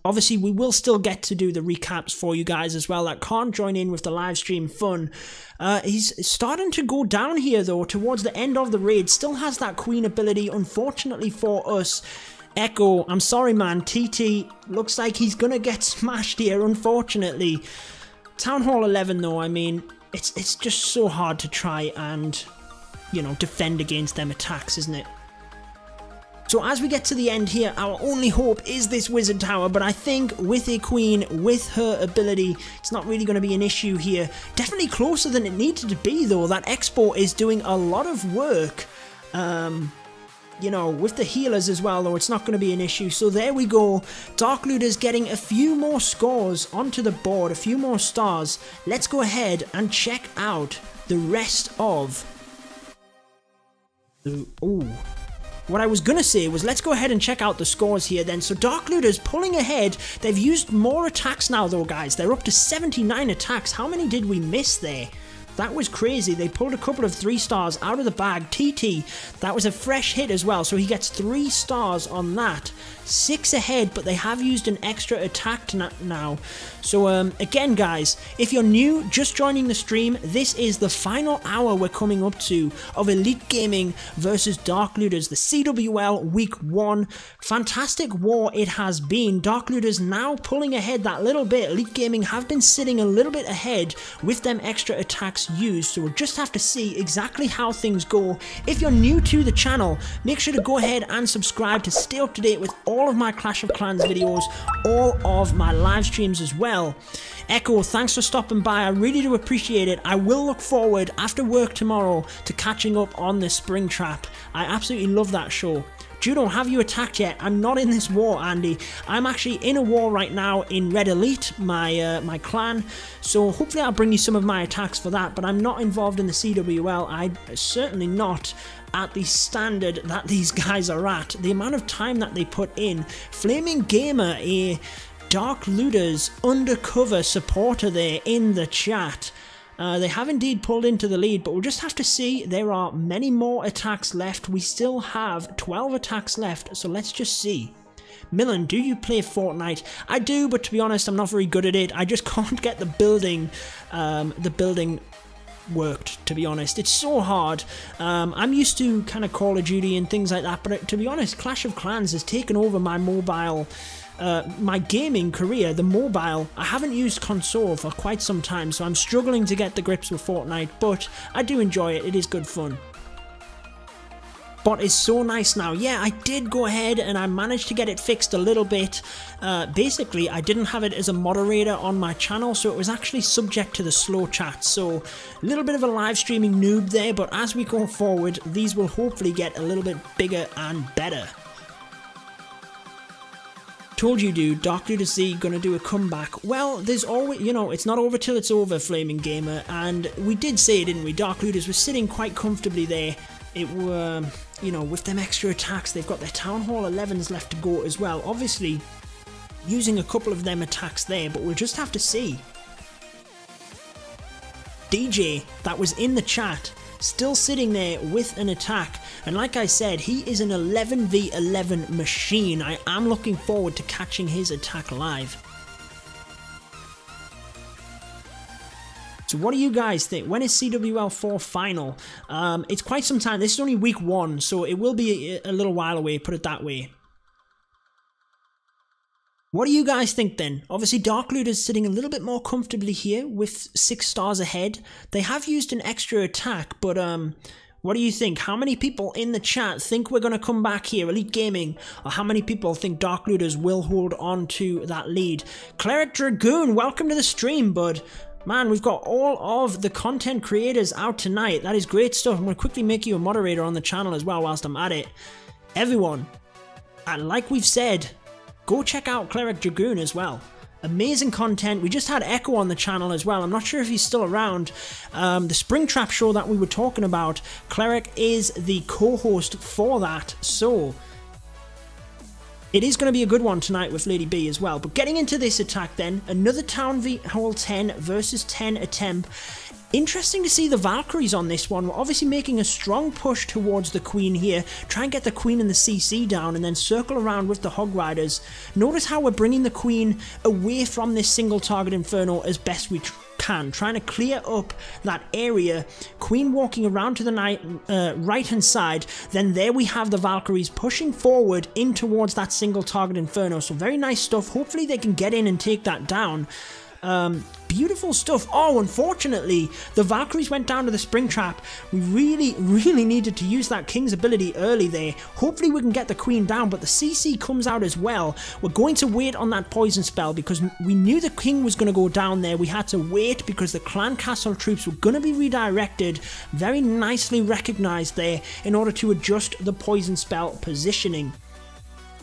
Speaker 1: obviously, we will still get to do the recaps for you guys as well that can't join in with the live stream fun. He's starting to go down here, though, towards the end of the raid. Still has that Queen ability, unfortunately for us. Echo, I'm sorry man, TT looks like he's gonna get smashed here, unfortunately. Town Hall 11 though, I mean, it's just so hard to try and, you know, defend against them attacks, isn't it? So as we get to the end here, our only hope is this Wizard Tower, but I think with a Queen, with her ability, it's not really going to be an issue here. Definitely closer than it needed to be though. That Expo is doing a lot of work, you know, with the healers as well, though it's not going to be an issue. So there we go. Dark Looters getting a few more scores onto the board, a few more stars. Let's go ahead and check out the rest of the... Ooh. What I was going to say was let's go ahead and check out the scores here then. So Dark Looters pulling ahead. They've used more attacks now though, guys. They're up to 79 attacks. How many did we miss there? That was crazy. They pulled a couple of 3 stars out of the bag. TT, that was a fresh hit as well, so he gets 3 stars on that. 6 ahead, but they have used an extra attack now. So again guys, if you're new, just joining the stream, this is the final hour we're coming up to of Elite Gaming versus Dark Looters, the CWL Week 1. Fantastic war it has been. Dark Looters now pulling ahead that little bit. Elite Gaming have been sitting a little bit ahead with them extra attacks used, so we'll just have to see exactly how things go. If you're new to the channel, make sure to go ahead and subscribe to stay up to date with all of my Clash of Clans videos, all of my live streams as well. Echo, thanks for stopping by. I really do appreciate it. I will look forward after work tomorrow to catching up on the Springtrap. I absolutely love that show. Judo, have you attacked yet? I'm not in this war, Andy. I'm actually in a war right now in Red Elite, my clan. So hopefully I'll bring you some of my attacks for that, but I'm not involved in the CWL. I'm certainly not at the standard that these guys are at. The amount of time that they put in. Flaming Gamer, a Dark Looters undercover supporter there in the chat. They have indeed pulled into the lead, but we'll just have to see. There are many more attacks left. We still have 12 attacks left, so let's just see. Millen, do you play Fortnite? I do, but to be honest, I'm not very good at it. I just can't get the building worked, to be honest. It's so hard. I'm used to kind of Call of Duty and things like that, but to be honest, Clash of Clans has taken over my mobile my gaming career. The mobile, I haven't used console for quite some time, so I'm struggling to get the grips with Fortnite, but I do enjoy it. It is good fun. Bot is so nice now. Yeah, I did go ahead and I managed to get it fixed a little bit. Basically, I didn't have it as a moderator on my channel, so it was actually subject to the slow chat. So a little bit of a live streaming noob there, but as we go forward, these will hopefully get a little bit bigger and better. Told you, dude, Dark Looters Z gonna do a comeback. Well, there's always, you know, it's not over till it's over, Flaming Gamer, and we did say, didn't we, Dark Looters were sitting quite comfortably there. It were, you know, with them extra attacks, they've got their Town Hall 11s left to go as well. Obviously, using a couple of them attacks there, but we'll just have to see. DJ, that was in the chat, still sitting there with an attack, and like I said, he is an 11v11 machine. I am looking forward to catching his attack live. So what do you guys think? When is CWL 4 final? It's quite some time. This is only week 1, so it will be a little while away, put it that way. What do you guys think then? Obviously Dark Looters sitting a little bit more comfortably here with 6 stars ahead. They have used an extra attack, but what do you think? How many people in the chat think we're going to come back here, Elite Gaming? Or how many people think Dark Looters will hold on to that lead? Cleric Dragoon, welcome to the stream, bud. Man, we've got all of the content creators out tonight. That is great stuff. I'm going to quickly make you a moderator on the channel as well whilst I'm at it. Everyone, and like we've said, go check out Cleric Dragoon as well. Amazing content. We just had Echo on the channel as well. I'm not sure if he's still around. The Springtrap show that we were talking about, Cleric is the co-host for that. So it is going to be a good one tonight with Lady B as well. But getting into this attack then, another Town Hall 10 versus 10 attempt. Interesting to see the Valkyries on this one. We're obviously making a strong push towards the Queen here. Try and get the Queen and the CC down and then circle around with the Hog Riders. Notice how we're bringing the Queen away from this single target Inferno as best we can, trying to clear up that area. Queen walking around to the right hand side. Then there we have the Valkyries pushing forward in towards that single target Inferno. So very nice stuff. Hopefully they can get in and take that down. Beautiful stuff. Oh, unfortunately, the Valkyries went down to the Springtrap. We really needed to use that King's ability early there. Hopefully we can get the Queen down, but the CC comes out as well. We're going to wait on that poison spell because we knew the King was going to go down there. We had to wait because the Clan Castle troops were going to be redirected. Very nicely recognized there in order to adjust the poison spell positioning.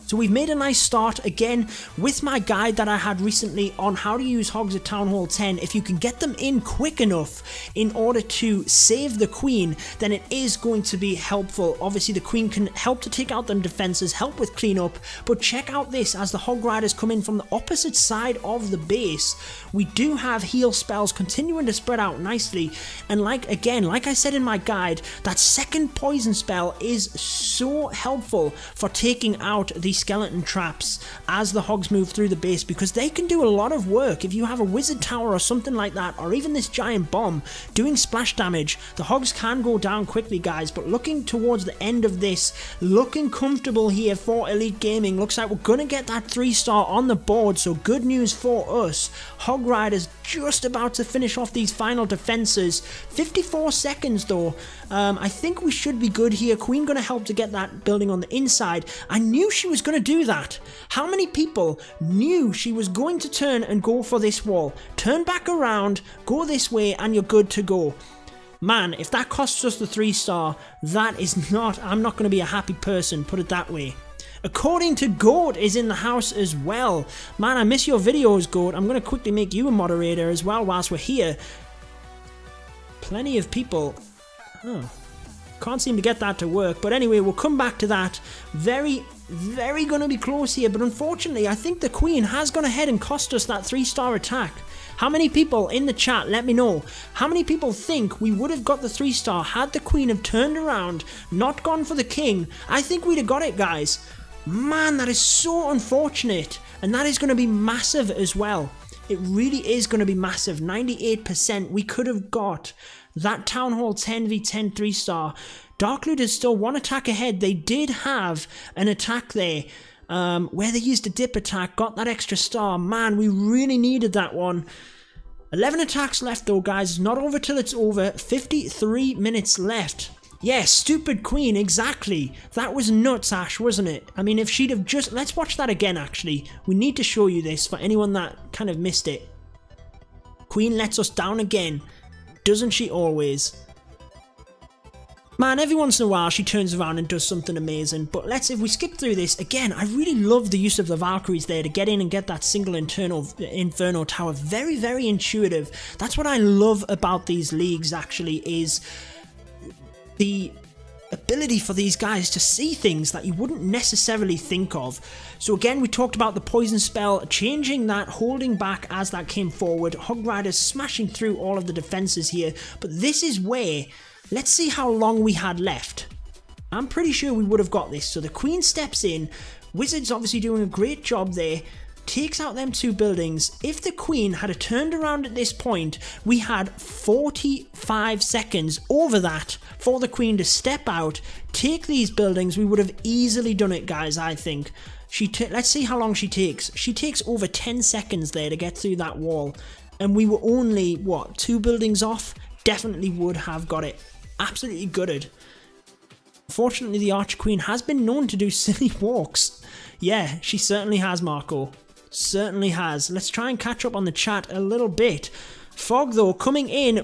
Speaker 1: So we've made a nice start again with my guide that I had recently on how to use Hogs at Town Hall 10. If you can get them in quick enough in order to save the Queen, then it is going to be helpful. Obviously the Queen can help to take out them defenses, help with cleanup, but check out this as the Hog Riders come in from the opposite side of the base. We do have heal spells continuing to spread out nicely, and like I said in my guide, that second poison spell is so helpful for taking out the skeleton traps as the Hogs move through the base, because they can do a lot of work. If you have a wizard tower or something like that, or even this giant bomb doing splash damage, the Hogs can go down quickly, guys. But looking towards the end of this, looking comfortable here for Elite Gaming. Looks like we're gonna get that 3-star on the board, so good news for us. Hog Riders just about to finish off these final defenses. 54 seconds though. I think we should be good here. Queen gonna help to get that building on the inside. I knew she was going to do that. How many people knew she was going to turn and go for this wall? Turn back around, go this way, and you're good to go. Man, if that costs us the 3-star, that is not, I'm not going to be a happy person, put it that way. According to Goat is in the house as well. Man, I miss your videos, Goat. I'm going to quickly make you a moderator as well whilst we're here. Plenty of people. Oh, can't seem to get that to work. But anyway, we'll come back to that. Very going to be close here. But unfortunately, I think the Queen has gone ahead and cost us that 3-star attack. How many people in the chat, let me know, how many people think we would have got the 3-star had the Queen have turned around, not gone for the King? I think we'd have got it, guys. Man, that is so unfortunate. And that is going to be massive as well. It really is going to be massive. 98%. We could have got that Town Hall 10v10 3-star. Dark Looters still one attack ahead. They did have an attack there where they used a dip attack, got that extra star. Man, we really needed that one. 11 attacks left though, guys. Not over till it's over. 53 minutes left. Yeah, stupid Queen, exactly. That was nuts, Ash, wasn't it? I mean, if she'd have just... Let's watch that again, actually. We need to show you this for anyone that kind of missed it. Queen lets us down again. Doesn't she always? Man, every once in a while she turns around and does something amazing. But if we skip through this, again, I really love the use of the Valkyries there to get in and get that single Inferno tower. Very, very intuitive. That's what I love about these leagues, actually, is the ability for these guys to see things that you wouldn't necessarily think of. So again, we talked about the poison spell, changing that, holding back as that came forward. Hog Riders smashing through all of the defenses here. But this is where, let's see how long we had left. I'm pretty sure we would have got this. So the Queen steps in. Wizards obviously doing a great job there. Takes out them 2 buildings. If the Queen had turned around at this point, we had 45 seconds over that for the Queen to step out, take these buildings. We would have easily done it, guys, I think. Let's see how long she takes. She takes over 10 seconds there to get through that wall. And we were only, what, 2 buildings off? Definitely would have got it. Absolutely gutted. Unfortunately, the Arch Queen has been known to do silly walks. Yeah, she certainly has, Marco. Certainly has. Let's try and catch up on the chat a little bit. Fog, though, coming in,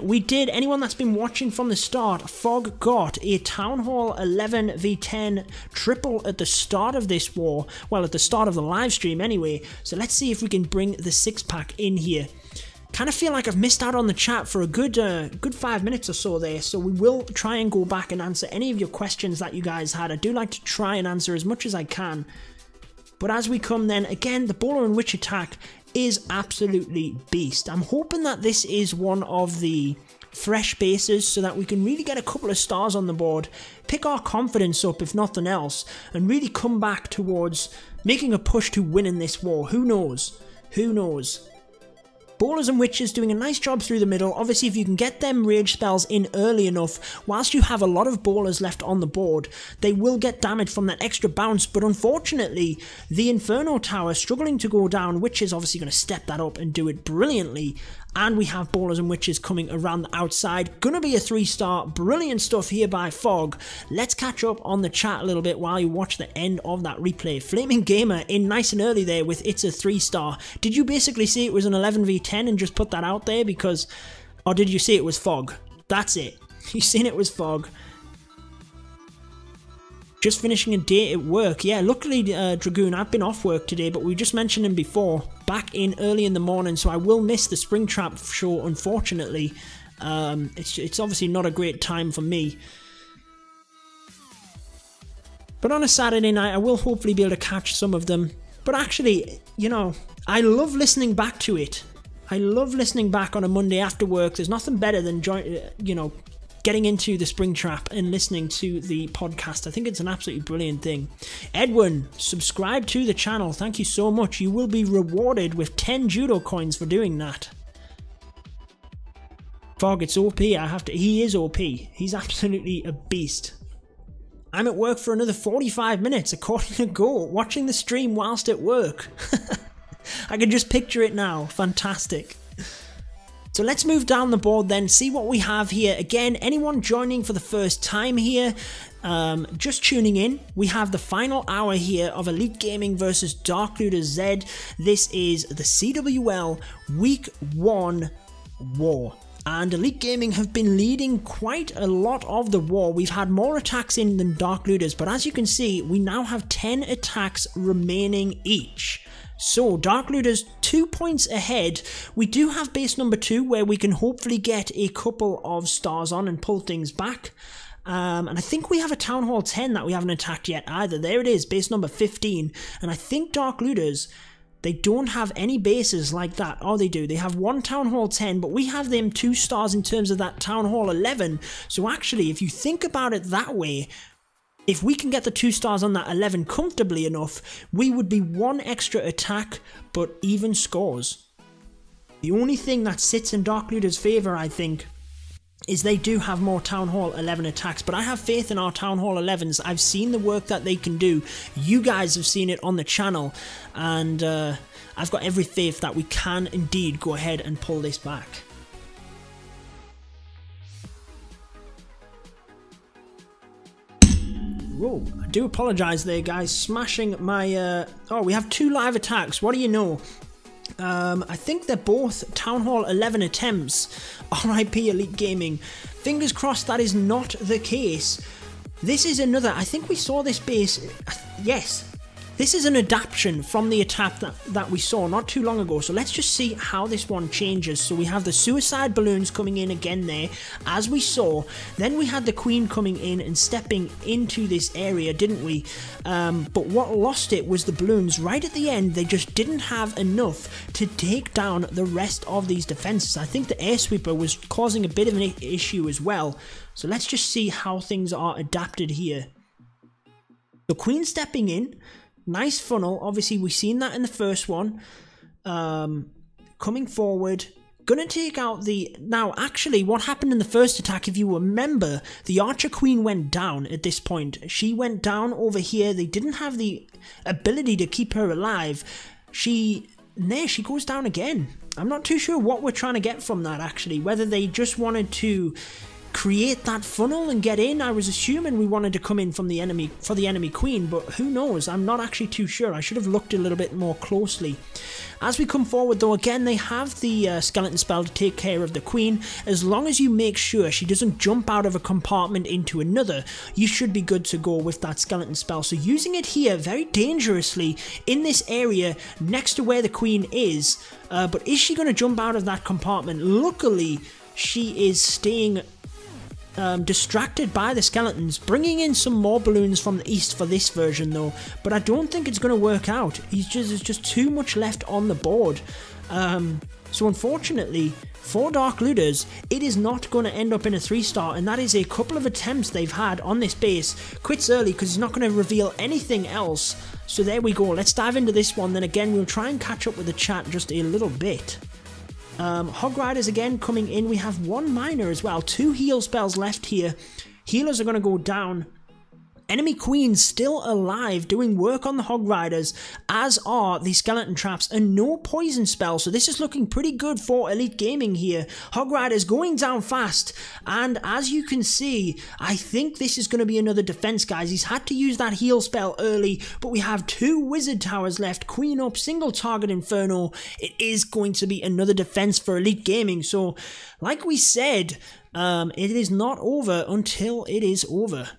Speaker 1: anyone that's been watching from the start, Fog got a Town Hall 11v10 triple at the start of this war. Well, at the start of the live stream anyway. So let's see if we can bring the 6-pack in here. Kind of feel like I've missed out on the chat for a good 5 minutes or so there. So we will try and go back and answer any of your questions that you guys had. I do like to try and answer as much as I can. But as we come then, again, the Bowler and Witch attack is absolutely beast. I'm hoping that this is one of the fresh bases so that we can really get a couple of stars on the board, pick our confidence up if nothing else, and really come back towards making a push to winning this war. Who knows? Who knows? Bowlers and Witches doing a nice job through the middle. Obviously, if you can get them rage spells in early enough, whilst you have a lot of bowlers left on the board, they will get damage from that extra bounce. But unfortunately, the Inferno Tower struggling to go down. Witches obviously going to step that up and do it brilliantly. And we have Bowlers and Witches coming around the outside. Gonna be a 3-star. Brilliant stuff here by Fog. Let's catch up on the chat a little bit while you watch the end of that replay. Flaming Gamer in nice and early there with it's a 3-star. Did you basically say it was an 11v10 and just put that out there because... Or did you say it was Fog? That's it. You seen it was Fog. Just finishing a day at work. Yeah, luckily, Dragoon, I've been off work today, but we just mentioned him before. Back in early in the morning, so I will miss the Springtrap show, unfortunately. It's obviously not a great time for me. But on a Saturday night, I will hopefully be able to catch some of them. But actually, you know, I love listening back to it. I love listening back on a Monday after work. There's nothing better than, getting into the Springtrap and listening to the podcast. I think it's an absolutely brilliant thing. Edwin, subscribe to the channel. Thank you so much. You will be rewarded with 10 Judo coins for doing that. Fog, it's OP. He is OP. He's absolutely a beast. I'm at work for another 45 minutes, according to Go, watching the stream whilst at work. I can just picture it now. Fantastic. So let's move down the board then, see what we have here. Again, anyone joining for the first time here, just tuning in, we have the final hour here of Elite Gaming versus Dark Looter Z. This is the CWL Week 1 War. And Elite Gaming have been leading quite a lot of the war. We've had more attacks in than Dark Looters, but as you can see, we now have 10 attacks remaining each. So, Dark Looters 2 points ahead. We do have base number 2 where we can hopefully get a couple of stars on and pull things back. And I think we have a Town Hall 10 that we haven't attacked yet either. There it is, base number 15. And I think Dark Looters, they don't have any bases like that. Oh, they do. They have one Town Hall 10, but we have them 2 stars in terms of that Town Hall 11. So actually, if you think about it that way, if we can get the 2 stars on that 11 comfortably enough, we would be 1 extra attack, but even scores. The only thing that sits in Dark Looter's favour, I think, is they do have more Town Hall 11 attacks, but I have faith in our Town Hall 11s. I've seen the work that they can do. You guys have seen it on the channel, and I've got every faith that we can indeed go ahead and pull this back. Whoa, I do apologise there, guys. Smashing my... Oh, we have 2 live attacks. What do you know? I think they're both Town Hall 11 attempts. RIP Elite Gaming. Fingers crossed that is not the case. This is another... I think we saw this base... Yes. This is an adaptation from the attack that we saw not too long ago. So let's just see how this one changes. So we have the suicide balloons coming in again there, as we saw. Then we had the Queen coming in and stepping into this area, didn't we? But what lost it was the balloons. Right at the end, they just didn't have enough to take down the rest of these defenses. I think the air sweeper was causing a bit of an issue as well. So let's just see how things are adapted here. The Queen stepping in. Nice funnel. Obviously, we've seen that in the first one. Coming forward. Gonna take out the... Now, actually, what happened in the first attack, if you remember, the Archer Queen went down at this point. She went down over here. They didn't have the ability to keep her alive. There, she goes down again. I'm not too sure what we're trying to get from that, actually. Whether they just wanted to create that funnel and get in. I was assuming we wanted to come in from the enemy for the enemy queen, but who knows? I'm not actually too sure. I should have looked a little bit more closely. As we come forward though, again they have the skeleton spell to take care of the queen. As long as you make sure she doesn't jump out of a compartment into another, you should be good to go with that skeleton spell. So using it here very dangerously in this area next to where the queen is, but is she going to jump out of that compartment? Luckily she is staying distracted by the skeletons, bringing in some more balloons from the east for this version though, but I don't think it's going to work out. There's just too much left on the board. So unfortunately for Dark Looters, it is not going to end up in a 3-star, and that is a couple of attempts they've had on this base. Quits early because he's not going to reveal anything else. So there we go. Let's dive into this one. Then again, we'll try and catch up with the chat just a little bit. Hog Riders again coming in. We have one miner as well. 2 heal spells left here. Healers are going to go down. Enemy Queens still alive, doing work on the Hog Riders, as are the Skeleton Traps, and no poison spell, so this is looking pretty good for Elite Gaming here. Hog Riders going down fast, and as you can see, I think this is going to be another defense, guys. He's had to use that heal spell early, but we have 2 Wizard Towers left, Queen up, single target Inferno. It is going to be another defense for Elite Gaming, so like we said, it is not over until it is over.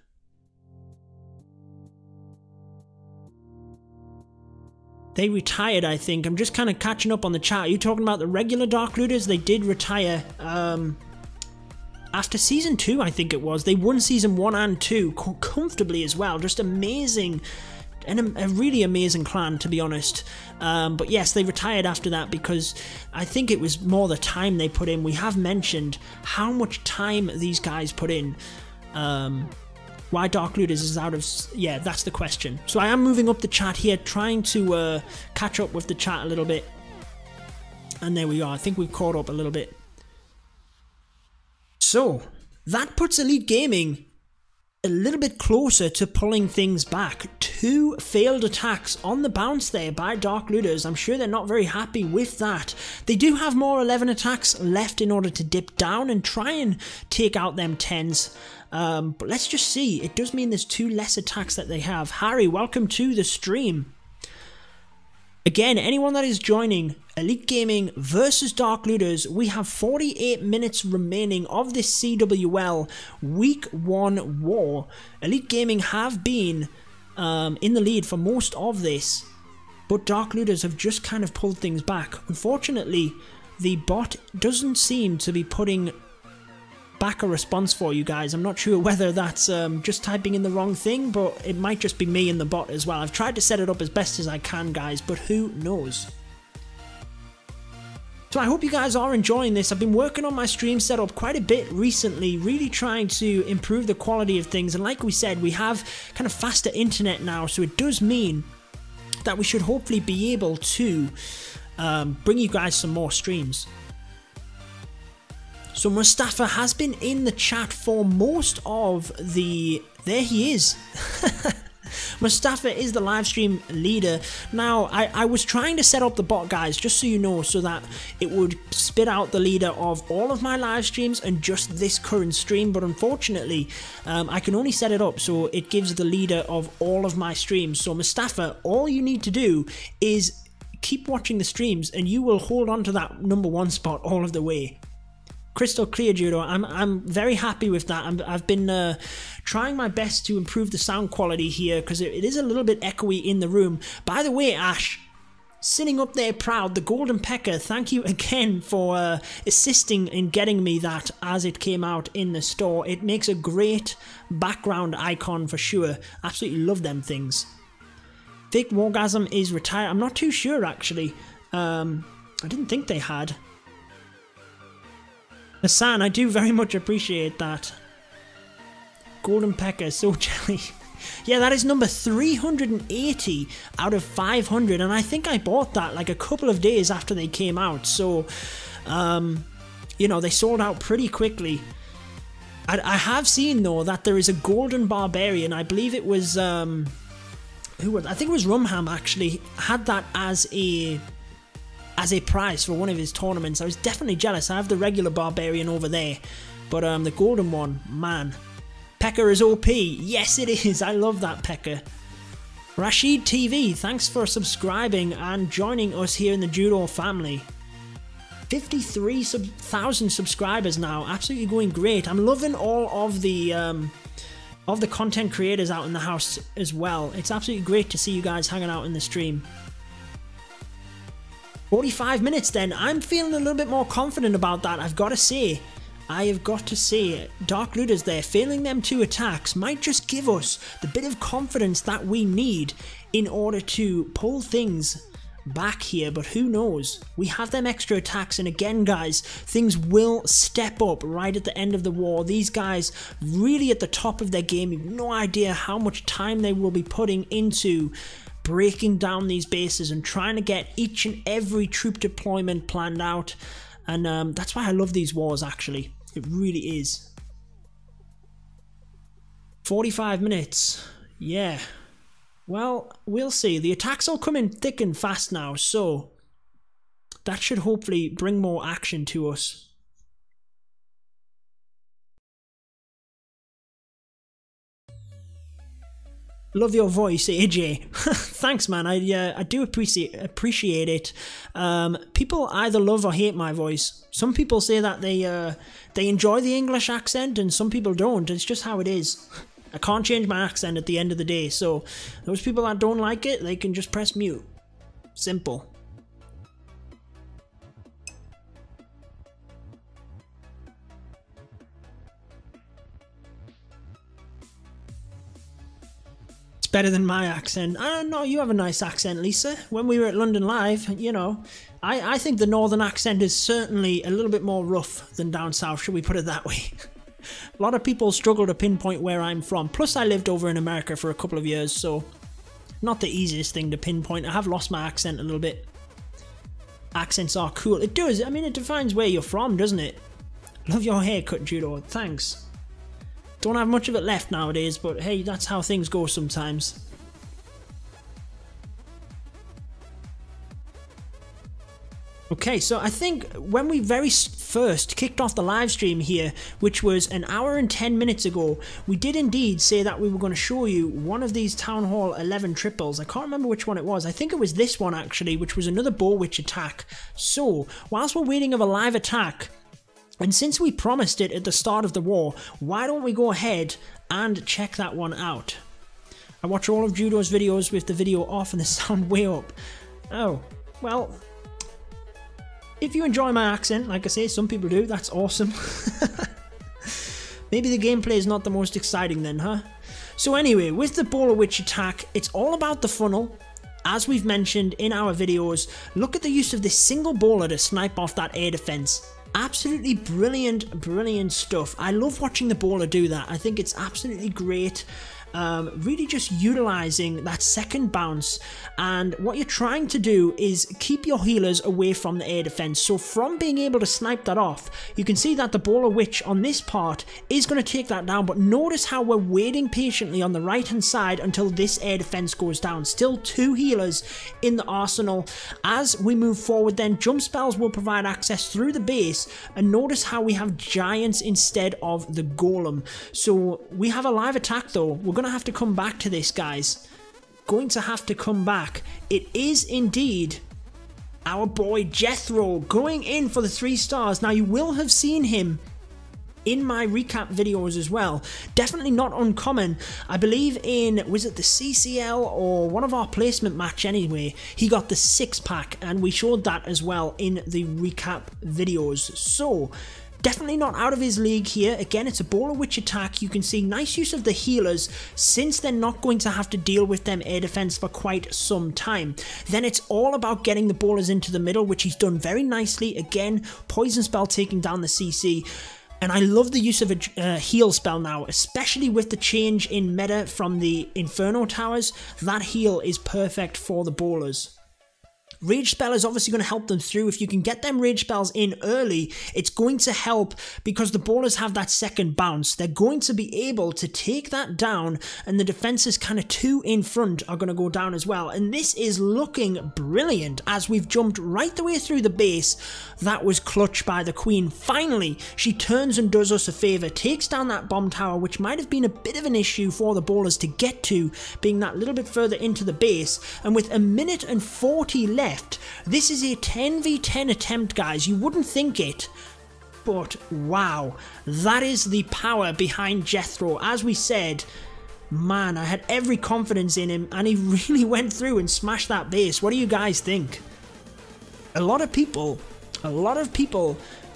Speaker 1: They retired, I think. I'm just kind of catching up on the chat. Are you talking about the regular Dark Looters? They did retire after Season 2, I think it was. They won Season 1 and 2 comfortably as well. Just amazing, and a really amazing clan, to be honest. But yes, they retired after that because I think it was more the time they put in. We have mentioned how much time these guys put in. Why Dark Looters is out of... yeah, that's the question. So I am moving up the chat here, trying to catch up with the chat a little bit. And there we are. I think we've caught up a little bit. So, that puts Elite Gaming a little bit closer to pulling things back. 2 failed attacks on the bounce there by Dark Looters. I'm sure they're not very happy with that. They do have more 11 attacks left in order to dip down and try and take out them 10s. But let's just see. It does mean there's 2 less attacks that they have. Harry, welcome to the stream. Again, anyone that is joining Elite Gaming versus Dark Looters, we have 48 minutes remaining of this CWL Week 1 war. Elite Gaming have been in the lead for most of this, but Dark Looters have just kind of pulled things back. Unfortunately, the bot doesn't seem to be putting back a response for you guys. I'm not sure whether that's just typing in the wrong thing, but it might just be me and the bot as well. I've tried to set it up as best as I can, guys, but who knows? So I hope you guys are enjoying this. I've been working on my stream setup quite a bit recently, really trying to improve the quality of things, and like we said, we have kind of faster internet now, so it does mean that we should hopefully be able to bring you guys some more streams. So Mustafa has been in the chat for most of the... there he is. Mustafa is the live stream leader. Now, I was trying to set up the bot, guys, just so you know, so that it would spit out the leader of all of my live streams and just this current stream, but unfortunately, I can only set it up so it gives the leader of all of my streams. So Mustafa, all you need to do is keep watching the streams and you will hold on to that #1 spot all of the way. Crystal clear, Judo. I'm very happy with that. I've been trying my best to improve the sound quality here because it is a little bit echoey in the room. By the way, Ash, sitting up there proud, the Golden Pecker, thank you again for assisting in getting me that as it came out in the store. It makes a great background icon for sure. Absolutely love them things. Fake Wargasm is retired. I'm not too sure, actually. I didn't think they had. Hassan, I do very much appreciate that. Golden Pecker, so jelly. Yeah, that is number 380 out of 500, and I think I bought that like a couple of days after they came out, so, you know, they sold out pretty quickly. I have seen, though, that there is a Golden Barbarian. I believe it was, I think it was Rumham, actually, had that as a prize for one of his tournaments. I was definitely jealous. I have the regular Barbarian over there, but the golden one, man. Pekka is OP. Yes, it is. I love that Pekka. Rashid TV, thanks for subscribing and joining us here in the Judo family. 53,000 subscribers now. Absolutely going great. I'm loving all of the content creators out in the house as well. It's absolutely great to see you guys hanging out in the stream. 45 minutes then. I'm feeling a little bit more confident about that, I've got to say. I have got to say, Dark Looters there, failing them 2 attacks might just give us the bit of confidence that we need in order to pull things back here, but who knows? We have them extra attacks, and again, guys, things will step up right at the end of the war. These guys really at the top of their game. You have no idea how much time they will be putting into breaking down these bases and trying to get each and every troop deployment planned out. And that's why I love these wars, actually. It really is. 45 minutes. Yeah. Well, we'll see. The attacks will come in thick and fast now, so that should hopefully bring more action to us. Love your voice, AJ. Thanks, man. I do appreciate it. People either love or hate my voice. Some people say that they enjoy the English accent, and some people don't. It's just how it is. I can't change my accent at the end of the day, so those people that don't like it, they can just press mute. Simple. It's better than my accent. I don't know, you have a nice accent, Lisa. When we were at London Live, you know, I think the northern accent is certainly a little bit more rough than down south, should we put it that way. A lot of people struggle to pinpoint where I'm from. Plus, I lived over in America for a couple of years, so not the easiest thing to pinpoint. I have lost my accent a little bit. Accents are cool. It does. I mean, it defines where you're from, doesn't it? Love your haircut, Judo. Thanks. Don't have much of it left nowadays, but hey, that's how things go sometimes. Okay, so I think when we very first kicked off the live stream here, which was an hour and 10 minutes ago, we did indeed say that we were going to show you one of these Town Hall 11 triples. I can't remember which one it was. I think it was this one actually, which was another Bow Witch attack. So, whilst we're waiting of a live attack, and since we promised it at the start of the war, why don't we go ahead and check that one out? I watch all of Judo's videos with the video off and the sound way up. Oh, well, if you enjoy my accent, like I say, some people do, that's awesome. Maybe the gameplay is not the most exciting then, huh? So anyway, with the Bowler Witch attack, it's all about the funnel. As we've mentioned in our videos, look at the use of this single bowler to snipe off that air defense. Absolutely brilliant, brilliant stuff. I love watching the bowler do that. I think it's absolutely great. Really just utilizing that second bounce, and what you're trying to do is keep your healers away from the air defense. So from being able to snipe that off, you can see that the Bowler Witch on this part is going to take that down, but notice how we're waiting patiently on the right hand side until this air defense goes down. Still 2 healers in the arsenal. As we move forward then, jump spells will provide access through the base, and notice how we have giants instead of the golem. So we have a live attack though. We're going to have to come back to this, guys. Going to have to come back. It is indeed our boy Jethro going in for the 3 stars. Now you will have seen him in my recap videos as well. Definitely not uncommon. I believe in, was it the CCL or one of our placement match anyway, he got the 6-pack, and we showed that as well in the recap videos. So definitely not out of his league here. Again, it's a Bowler Witch attack. You can see nice use of the healers since they're not going to have to deal with them air defense for quite some time. Then it's all about getting the bowlers into the middle, which he's done very nicely. Again, poison spell taking down the CC. And I love the use of a heal spell now, especially with the change in meta from the Inferno Towers. That heal is perfect for the bowlers. Rage spell is obviously going to help them through. If you can get them rage spells in early, it's going to help because the bowlers have that second bounce. They're going to be able to take that down, and the defenses kind of 2 in front are going to go down as well. And this is looking brilliant as we've jumped right the way through the base. That was clutch by the Queen. Finally, she turns and does us a favour, takes down that bomb tower, which might have been a bit of an issue for the bowlers to get to, being that little bit further into the base. And with 1:40 left, this is a 10v10 attempt, guys. You wouldn't think it, but wow, that is the power behind Jethro. As we said, man, I had every confidence in him, and he really went through and smashed that base. What do you guys think? A lot of people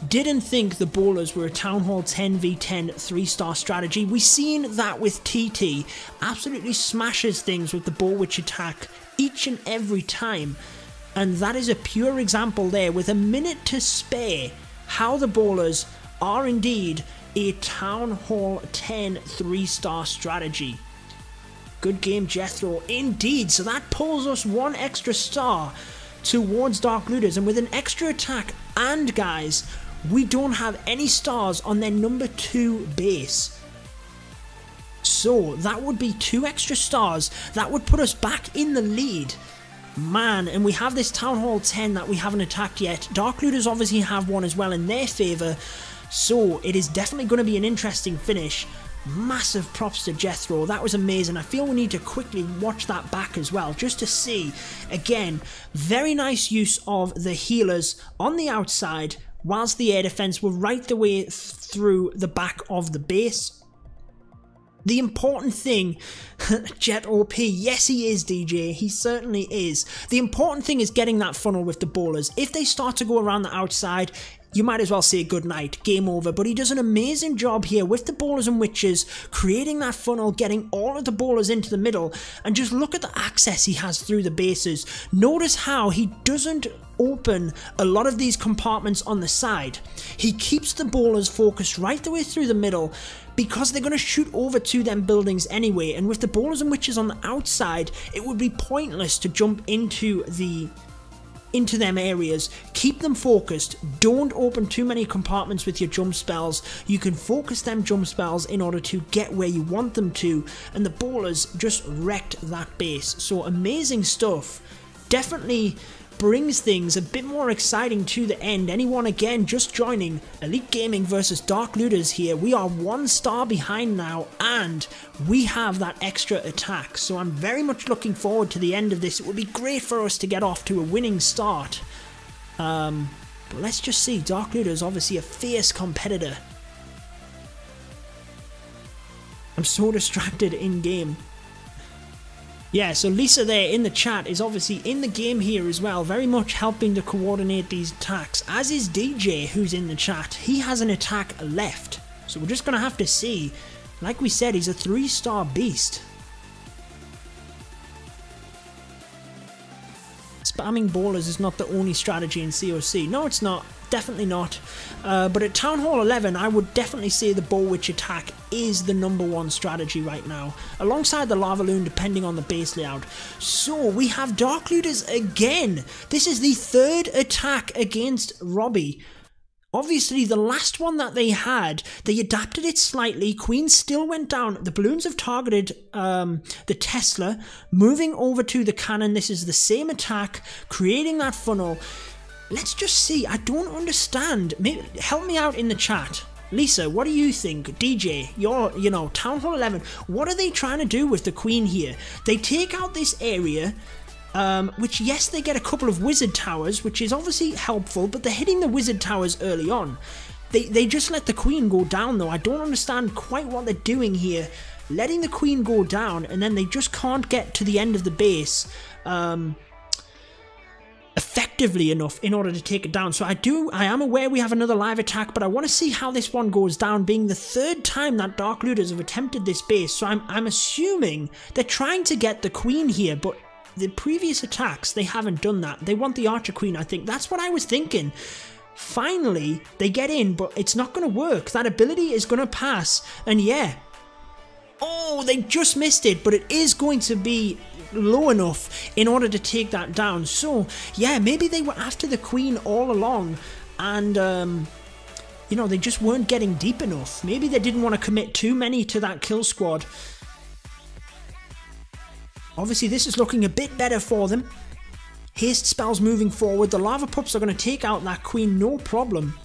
Speaker 1: didn't think the bowlers were a Town Hall 10v10 3-star strategy. We've seen that with TT. Absolutely smashes things with the Bow Witch attack each and every time. And that is a pure example there, with a minute to spare, how the bowlers are indeed a Town Hall 10 3-star strategy. Good game, Jethro, indeed. So that pulls us 1 extra star towards Dark Looters, and with an extra attack, and guys, we don't have any stars on their number 2 base. So that would be 2 extra stars. That would put us back in the lead. Man, and we have this Town Hall 10 that we haven't attacked yet. Dark Looters obviously have one as well in their favour. So it is definitely going to be an interesting finish. Massive props to Jethro. That was amazing. I feel we need to quickly watch that back as well, just to see. Again, very nice use of the healers on the outside, whilst the air defense were right the way through the back of the base. The important thing, Jet OP, yes he is, DJ, he certainly is. The important thing is getting that funnel with the bowlers. If they start to go around the outside, you might as well say goodnight, game over. But he does an amazing job here with the bowlers and witches, creating that funnel, getting all of the bowlers into the middle, and just look at the access he has through the bases. Notice how he doesn't open a lot of these compartments on the side. He keeps the bowlers focused right the way through the middle, because they're going to shoot over to them buildings anyway, and with the bowlers and witches on the outside, it would be pointless to jump into them areas. Keep them focused. Don't open too many compartments with your jump spells. You can focus them jump spells in order to get where you want them to, and the bowlers just wrecked that base. So amazing stuff. Definitely brings things a bit more exciting to the end. Anyone again just joining, Elite Gaming versus Dark Looters here. We are 1 star behind now, and we have that extra attack, so I'm very much looking forward to the end of this. It would be great for us to get off to a winning start, but let's just see. Dark Looters obviously a fierce competitor. I'm so distracted in game. Yeah, so Lisa there in the chat is obviously in the game here as well, very much helping to coordinate these attacks, as is DJ, who's in the chat. He has an attack left, so we're just going to have to see. Like we said, he's a 3-star beast. Spamming bowlers is not the only strategy in COC. No, it's not. Definitely not. But at Town Hall 11, I would definitely say the Bow Witch attack is the #1 strategy right now, alongside the Lava Loon, depending on the base layout. So we have Dark Looters again. This is the 3rd attack against Robbie. Obviously, the last one that they had, they adapted it slightly. Queen still went down. The balloons have targeted the Tesla, moving over to the cannon. This is the same attack, creating that funnel. Let's just see. I don't understand. Maybe, help me out in the chat. Lisa, what do you think? DJ, you're, Town Hall 11. What are they trying to do with the Queen here? They take out this area, which, yes, they get a couple of wizard towers, which is obviously helpful, but they're hitting the wizard towers early on. They just let the Queen go down, though. I don't understand quite what they're doing here. Letting the Queen go down, and then they just can't get to the end of the base effectively enough in order to take it down. So I am aware we have another live attack, but I want to see how this one goes down, being the 3rd time that Dark Looters have attempted this base. So I'm assuming they're trying to get the Queen here, but the previous attacks, they haven't done that. They want the Archer Queen, I think. That's what I was thinking. Finally, they get in, but it's not going to work. That ability is going to pass, and yeah. Oh, they just missed it, but it is going to be low enough in order to take that down. So yeah, maybe they were after the Queen all along, and they just weren't getting deep enough. Maybe they didn't want to commit too many to that kill squad. Obviously this is looking a bit better for them. Haste spells moving forward. The lava pups are going to take out that Queen, no problem.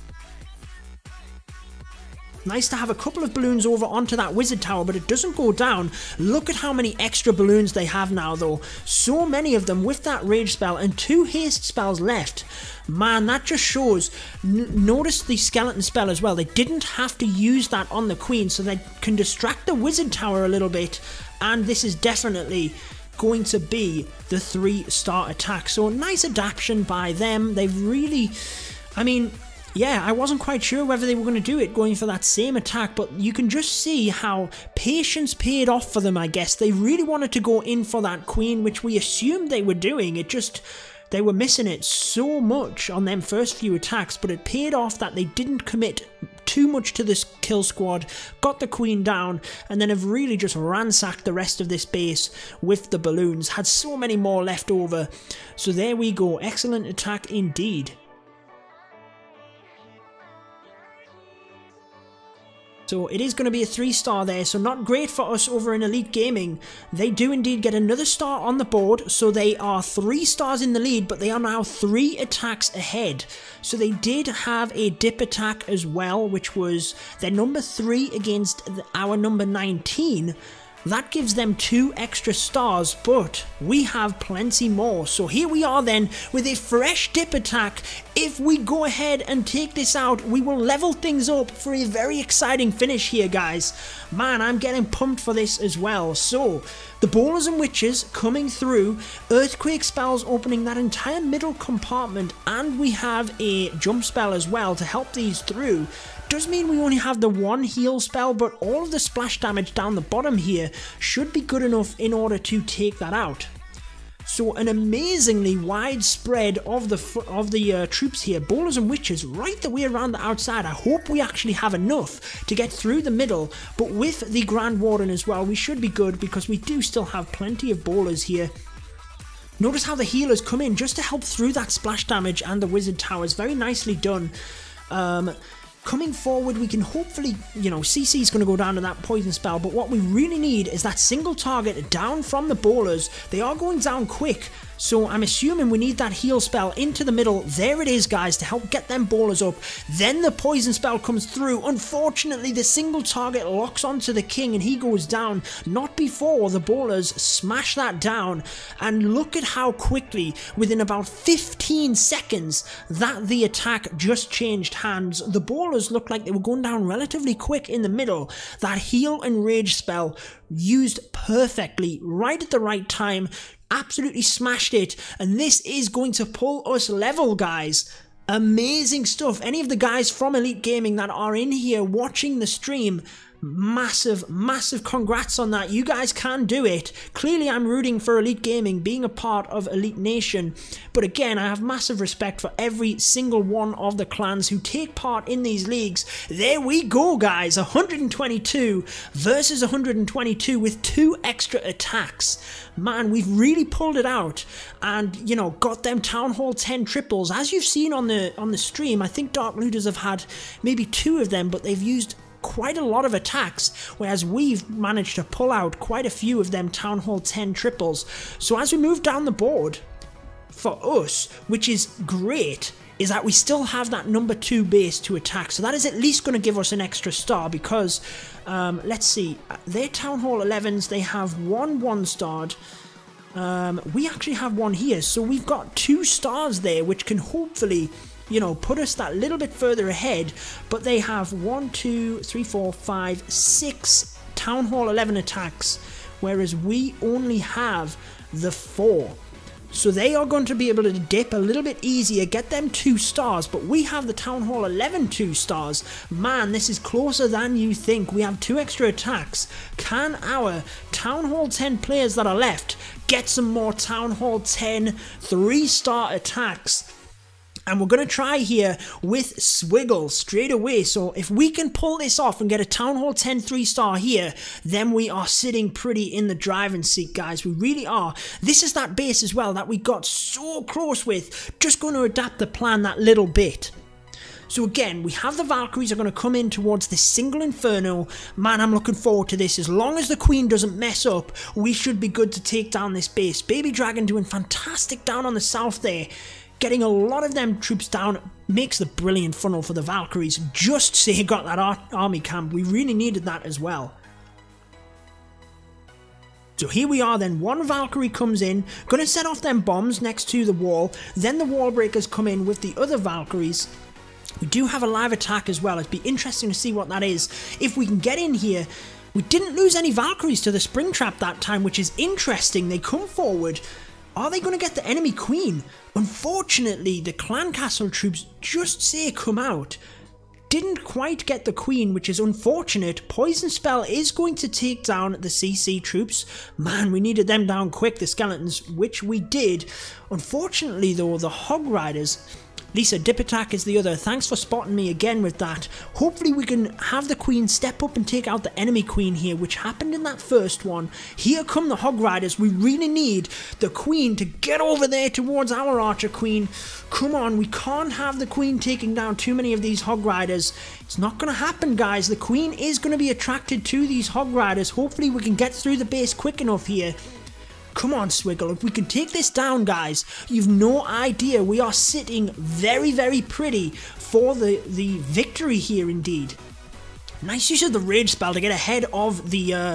Speaker 1: Nice to have a couple of balloons over onto that wizard tower, but it doesn't go down. Look at how many extra balloons they have now, though. So many of them with that rage spell and 2 haste spells left. Man, that just shows. Notice the skeleton spell as well. They didn't have to use that on the Queen, so they can distract the wizard tower a little bit. And this is definitely going to be the 3-star attack. So nice adaptation by them. They've really, yeah, I wasn't quite sure whether they were going to do it, going for that same attack, but you can just see how patience paid off for them, I guess. They really wanted to go in for that Queen, which we assumed they were doing. They They were missing it so much on them first few attacks, but it paid off that they didn't commit too much to this kill squad, got the queen down, and then have really just ransacked the rest of this base with the balloons. Had so many more left over. So there we go. Excellent attack indeed. So it is going to be a 3-star there, so not great for us over in Elite Gaming. They do indeed get another star on the board, so they are 3 stars in the lead, but they are now 3 attacks ahead. So they did have a dip attack as well, which was their number 3 against our number 19. That gives them 2 extra stars, but we have plenty more. So here we are then with a fresh dip attack. If we go ahead and take this out, we will level things up for a very exciting finish here, guys. Man, I'm getting pumped for this as well. So, the Bowlers and Witches coming through, Earthquake spells opening that entire middle compartment, and we have a jump spell as well to help these through. Does mean we only have the 1 heal spell, but all of the splash damage down the bottom here should be good enough in order to take that out. So an amazingly wide spread of the troops here. Bowlers and Witches right the way around the outside. I hope we actually have enough to get through the middle, but with the Grand Warden as well, we should be good because we do still have plenty of bowlers here. Notice how the healers come in just to help through that splash damage and the wizard towers. Very nicely done. Coming forward, we can hopefully, you know, CC is going to go down to that poison spell, but what we really need is that single target down from the bowlers. They are going down quick, so I'm assuming we need that heal spell into the middle. There it is, guys, to help get them bowlers up. Then the poison spell comes through. Unfortunately, the single target locks onto the king and he goes down. Not before the bowlers smash that down. And look at how quickly, within about 15 seconds, that the attack just changed hands. The bowlers looked like they were going down relatively quick in the middle. That heal and rage spell used perfectly, right at the right time. Absolutely smashed it, and this is going to pull us level, guys. Amazing stuff. Any of the guys from Elite Gaming that are in here watching the stream, massive congrats on that. You guys can do it. Clearly I'm rooting for Elite Gaming being a part of Elite Nation, but again, I have massive respect for every single one of the clans who take part in these leagues. There we go, guys. 122 versus 122 with 2 extra attacks. Man, we've really pulled it out and, you know, got them Town Hall 10 triples. As you've seen on the stream, I think Dark Looters have had maybe 2 of them, but they've used quite a lot of attacks, whereas we've managed to pull out quite a few of them Town Hall 10 triples. So as we move down the board, for us, which is great, is that we still have that number 2 base to attack. So that is at least going to give us an extra star because, let's see, their Town Hall 11s, they have 1 1-starred. We actually have 1 here, so we've got 2 stars there, which can hopefully, you know, put us that little bit further ahead. But they have 1, 2, 3, 4, 5, 6 Town Hall 11 attacks, whereas we only have the 4. So they are going to be able to dip a little bit easier, get them 2 stars, but we have the Town Hall 11 2 stars. Man, this is closer than you think. We have 2 extra attacks. Can our Town Hall 10 players that are left get some more Town Hall 10 3-star attacks? And we're going to try here with Swiggle straight away. So if we can pull this off and get a Town Hall 10 3-star here, then we are sitting pretty in the driving seat, guys. We really are. This is that base as well that we got so close with. Just going to adapt the plan that little bit. So again, we have the Valkyries are going to come in towards this single Inferno. Man, I'm looking forward to this. As long as the Queen doesn't mess up, we should be good to take down this base. Baby Dragon doing fantastic down on the south there. Getting a lot of them troops down makes the brilliant funnel for the Valkyries. Just say got that army camp. We really needed that as well. So here we are then. 1 Valkyrie comes in. Going to set off them bombs next to the wall. Then the wall breakers come in with the other Valkyries. We do have a live attack as well. It'd be interesting to see what that is. If we can get in here. We didn't lose any Valkyries to the spring trap that time, which is interesting. They come forward. Are they going to get the enemy queen? Unfortunately, the clan castle troops just say come out. didn't quite get the queen, which is unfortunate. Poison Spell is going to take down the CC troops. Man, we needed them down quick, the skeletons, which we did. Unfortunately though, the Hog Riders... Lisa, Dip Attack is the other. Thanks for spotting me again with that. Hopefully we can have the queen step up and take out the enemy queen here, which happened in that first one. Here come the Hog Riders. We really need the queen to get over there towards our archer queen. Come on, we can't have the queen taking down too many of these Hog Riders. It's not going to happen, guys. The queen is going to be attracted to these Hog Riders. Hopefully we can get through the base quick enough here. Come on, Swiggle, if we can take this down, guys, you've no idea. We are sitting very, very pretty for the victory here, indeed. Nice use of the Rage Spell to get ahead of the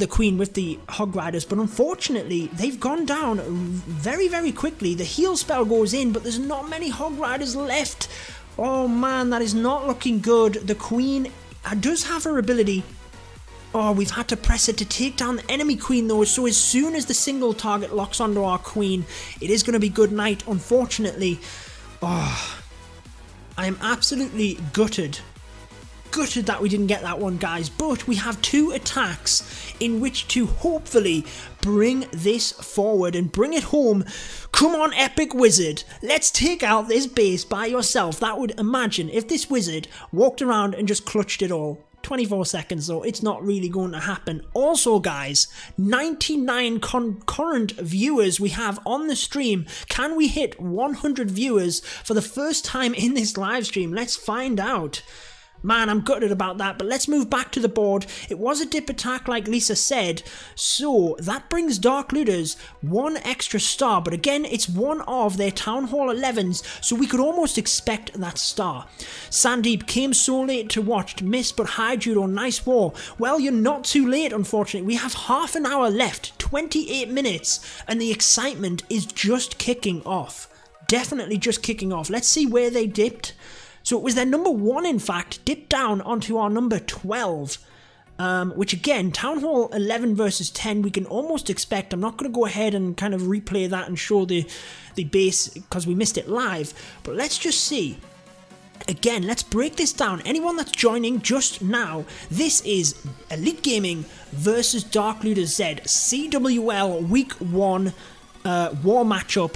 Speaker 1: queen with the Hog Riders, but unfortunately, they've gone down very, very quickly. The heal spell goes in, but there's not many Hog Riders left. Oh, man, that is not looking good. The queen does have her ability. Oh, we've had to press it to take down the enemy queen though, so as soon as the single target locks onto our queen, it is going to be good night, unfortunately. Oh, I am absolutely gutted. Gutted that we didn't get that one, guys, but we have 2 attacks in which to hopefully bring this forward and bring it home. Come on, Epic Wizard, let's take out this base by yourself. That would imagine if this wizard walked around and just clutched it all. 24 seconds though, it's not really going to happen. Also guys, 99 concurrent viewers we have on the stream. Can we hit 100 viewers for the first time in this live stream? Let's find out. Man, I'm gutted about that, but let's move back to the board. It was a dip attack like Lisa said, so that brings Dark Looters 1 extra star, but again, it's one of their Town Hall 11s, so we could almost expect that star. Sandeep came so late to watch, missed, but hi Judo, nice war. Well, you're not too late, unfortunately. We have half an hour left, 28 minutes, and the excitement is just kicking off. Definitely just kicking off. Let's see where they dipped. So it was their number 1, in fact, dipped down onto our number 12, which again, Town Hall 11 versus 10, we can almost expect. I'm not going to go ahead and kind of replay that and show the base because we missed it live, but let's just see. Again, let's break this down. Anyone that's joining just now, this is Elite Gaming versus Dark Looters Z, CWL Week 1 war matchup.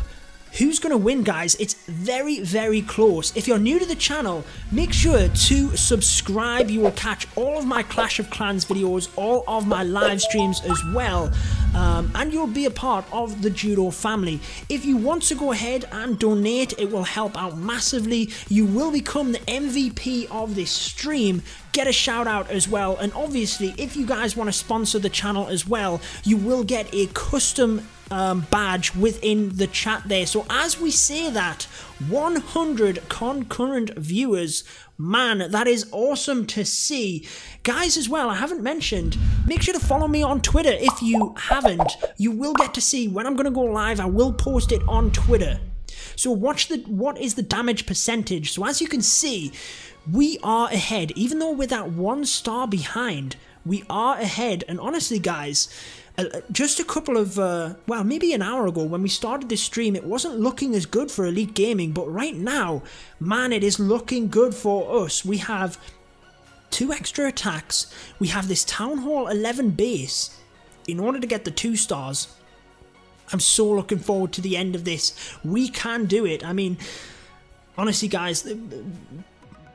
Speaker 1: Who's going to win, guys? It's very, very close. If you're new to the channel, make sure to subscribe. You will catch all of my Clash of Clans videos, all of my live streams as well, and you'll be a part of the Judo family. If you want to go ahead and donate, it will help out massively. You will become the MVP of this stream, get a shout out as well, and obviously if you guys want to sponsor the channel as well, you will get a custom badge within the chat there. So as we say that, 100 concurrent viewers, man, that is awesome to see. Guys as well, I haven't mentioned, make sure to follow me on Twitter if you haven't. You will get to see when I'm going to go live. I will post it on Twitter. So watch what is the damage percentage. So as you can see, we are ahead. Even though we're that 1 star behind, we are ahead. And honestly guys, just a couple of, well, maybe an hour ago when we started this stream, it wasn't looking as good for Elite Gaming, but right now, man, it is looking good for us. We have 2 extra attacks. We have this Town Hall 11 base in order to get the 2 stars. I'm so looking forward to the end of this. We can do it. I mean, honestly, guys,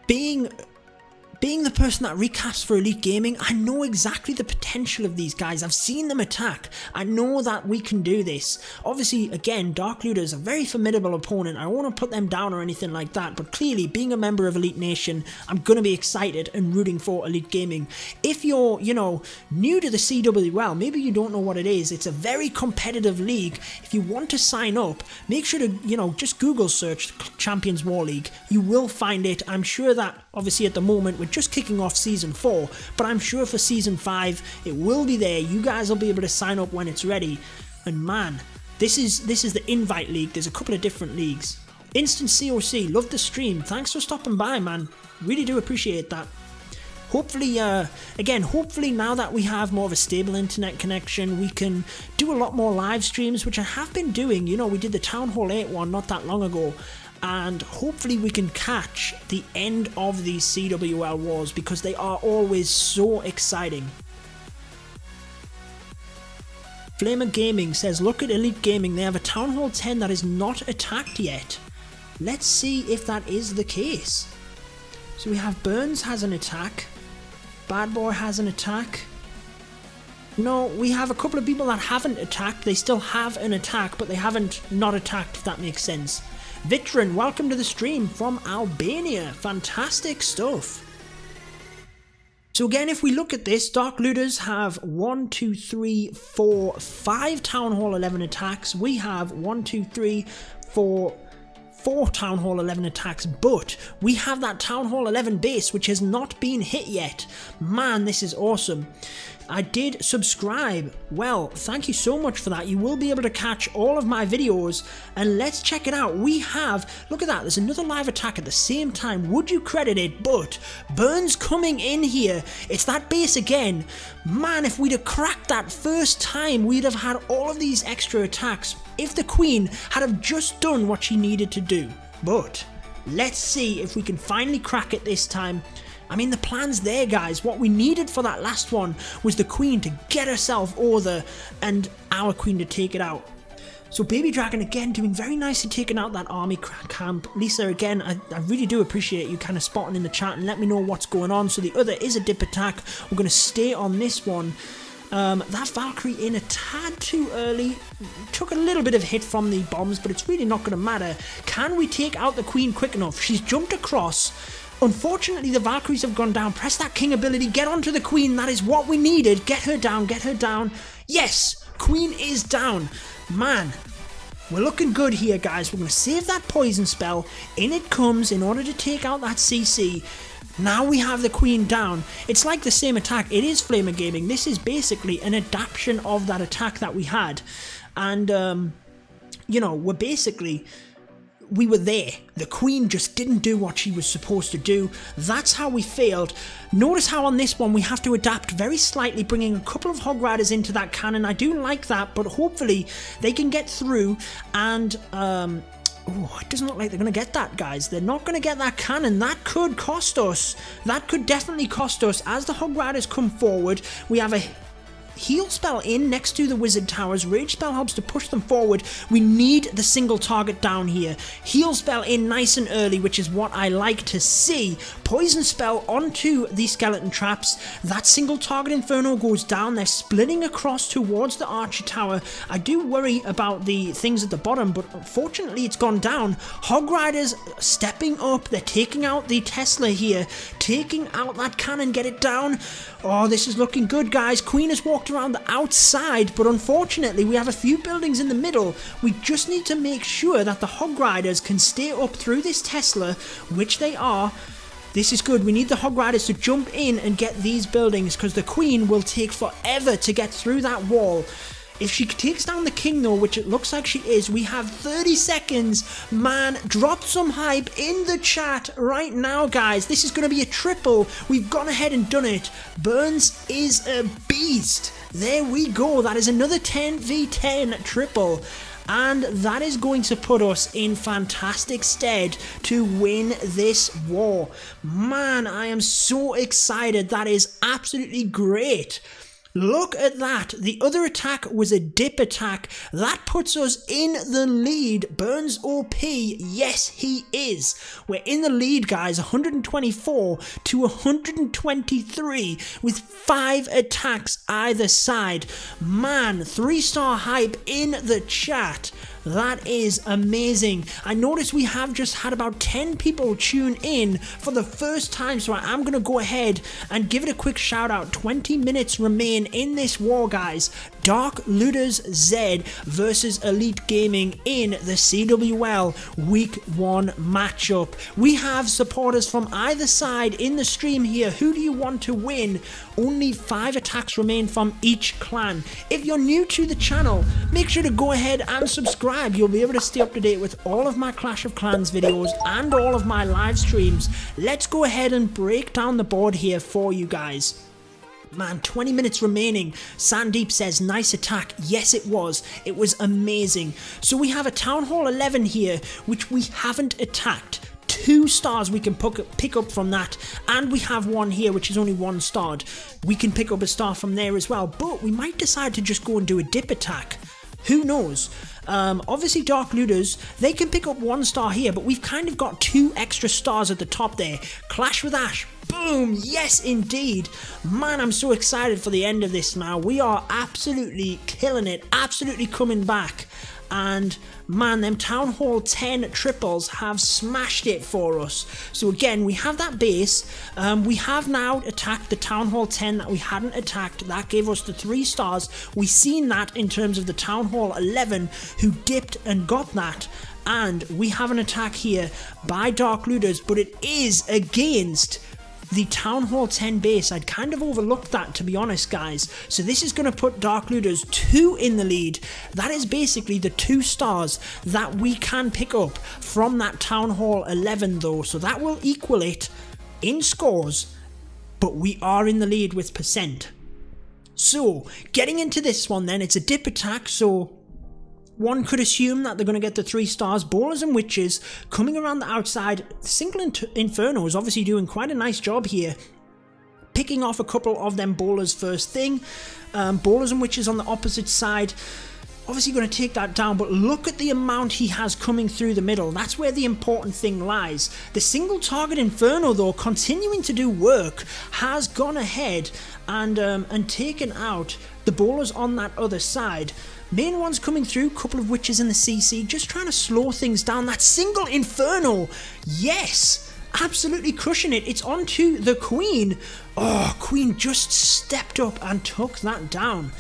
Speaker 1: being the person that recaps for Elite Gaming, I know exactly the potential of these guys. I've seen them attack. I know that we can do this. Obviously, again, Dark Looters, a very formidable opponent. I don't want to put them down or anything like that, but clearly, being a member of Elite Nation, I'm going to be excited and rooting for Elite Gaming. If you're, you know, new to the CWL, maybe you don't know what it is. It's a very competitive league. If you want to sign up, make sure to, you know, just Google search Champions War League. You will find it. I'm sure that, obviously, at the moment, we're just kicking off Season 4, but I'm sure for Season 5, it will be there. You guys will be able to sign up when it's ready. And man, this is the Invite League. There's a couple of different leagues. Instant COC, love the stream. Thanks for stopping by, man. Really do appreciate that. Hopefully, again, hopefully now that we have more of a stable internet connection, we can do a lot more live streams, which I have been doing. You know, we did the Town Hall 8 one not that long ago. and hopefully we can catch the end of these CWL wars because they are always so exciting. Flamer Gaming says, look at Elite Gaming, they have a Town Hall 10 that is not attacked yet. Let's see if that is the case. So we have Burns has an attack, Bad Boy has an attack. No, we have a couple of people that haven't attacked. They still have an attack, but they haven't not attacked, if that makes sense. Vitrin, welcome to the stream from Albania. Fantastic stuff. So again, if we look at this, Dark Looters have 1, 2, 3, 4, 5 Town Hall 11 attacks. We have 1, 2, 3, 4 Town Hall 11 attacks, but we have that Town Hall 11 base which has not been hit yet. Man, this is awesome. I did subscribe. Well, thank you so much for that. You will be able to catch all of my videos, and let's check it out. We have, look at that, there's another live attack at the same time. Would you credit it? But Burns coming in here. It's that base again. Man, if we'd have cracked that first time, we'd have had all of these extra attacks if the Queen had have just done what she needed to do. But let's see if we can finally crack it this time. I mean, the plan's there, guys. What we needed for that last one was the Queen to get herself over and our Queen to take it out. So Baby Dragon, again, doing very nicely taking out that army camp. Lisa, again, I really do appreciate you kind of spotting in the chat and let me know what's going on. So the other is a dip attack. We're going to stay on this one. That Valkyrie in a tad too early. Took a little bit of hit from the bombs, but it's really not going to matter. Can we take out the Queen quick enough? She's jumped across. Unfortunately, the Valkyries have gone down. Press that King ability. Get onto the Queen. That is what we needed. Get her down. Get her down. Yes! Queen is down. Man, we're looking good here, guys. We're going to save that poison spell. In it comes in order to take out that CC. Now we have the Queen down. It's like the same attack. It is Flamer Gaming. This is basically an adaptation of that attack that we had. And, you know, we were there. The Queen just didn't do what she was supposed to do. That's how we failed. Notice how on this one we have to adapt very slightly, bringing a couple of Hog Riders into that cannon. I do like that, but hopefully they can get through and... oh, it doesn't look like they're going to get that, guys. They're not going to get that cannon. That could cost us. That could definitely cost us. As the Hog Riders come forward, we have a heal spell in next to the wizard towers. Rage spell helps to push them forward. We need the single target down here. Heal spell in nice and early, which is what I like to see. Poison spell onto the skeleton traps. That single target inferno goes down. They're splitting across towards the archer tower. I do worry about the things at the bottom, but unfortunately it's gone down. Hog Riders stepping up. They're taking out the Tesla here, taking out that cannon. Get it down. Oh, this is looking good, guys. Queen has walked around the outside, but unfortunately we have a few buildings in the middle. We just need to make sure that the Hog Riders can stay up through this Tesla, which they are. This is good. We need the Hog Riders to jump in and get these buildings, because the Queen will take forever to get through that wall. If she takes down the King though, which it looks like she is, we have 30 seconds. Man, drop some hype in the chat right now, guys. This is going to be a triple. We've gone ahead and done it. Burns is a beast. There we go. That is another 10v10 triple. And that is going to put us in fantastic stead to win this war. Man, I am so excited. That is absolutely great. Look at that. The other attack was a dip attack. That puts us in the lead. Burns OP. Yes, he is. We're in the lead, guys. 124 to 123 with 5 attacks either side. Man, 3-star hype in the chat. That is amazing. I noticed we have just had about 10 people tune in for the first time, so I am going to go ahead and give it a quick shout out. 20 minutes remain in this war, guys. Dark Looters Z versus Elite Gaming in the CWL Week 1 matchup. We have supporters from either side in the stream here. Who do you want to win? Only 5 attacks remain from each clan. If you're new to the channel, make sure to go ahead and subscribe. You'll be able to stay up to date with all of my Clash of Clans videos and all of my live streams. Let's go ahead and break down the board here for you guys. Man, 20 minutes remaining. Sandeep says, nice attack. Yes, it was. It was amazing. So we have a Town Hall 11 here, which we haven't attacked. 2 stars we can pick up from that, and we have one here which is only 1 starred. We can pick up a star from there as well, but we might decide to just go and do a dip attack. Who knows? Obviously Dark Looters, they can pick up 1 star here, but we've kind of got 2 extra stars at the top there. Clash with Ash. Boom! Yes, indeed. Man, I'm so excited for the end of this now. We are absolutely killing it, absolutely coming back. And man, them Town Hall 10 triples have smashed it for us. So again, we have that base. We have now attacked the Town Hall 10 that we hadn't attacked. That gave us the 3 stars. We've seen that in terms of the Town Hall 11 who dipped and got that. And we have an attack here by Dark Looters, but it is against the Town Hall 10 base. I'd kind of overlooked that, to be honest, guys. So this is going to put Dark Looters 2 in the lead. That is basically the 2 stars that we can pick up from that Town Hall 11 though. So that will equal it in scores, but we are in the lead with percent. So getting into this one then, it's a dip attack, so one could assume that they're going to get the 3 stars. Bowlers and Witches coming around the outside. Single Inferno is obviously doing quite a nice job here, picking off a couple of them bowlers first thing. Bowlers and Witches on the opposite side, obviously going to take that down, but look at the amount he has coming through the middle. That's where the important thing lies. The single target Inferno though, continuing to do work, has gone ahead and taken out the bowlers on that other side. Main ones coming through, couple of Witches in the CC, just trying to slow things down. That single Inferno, yes, absolutely crushing it. It's onto the Queen. Oh, Queen just stepped up and took that down.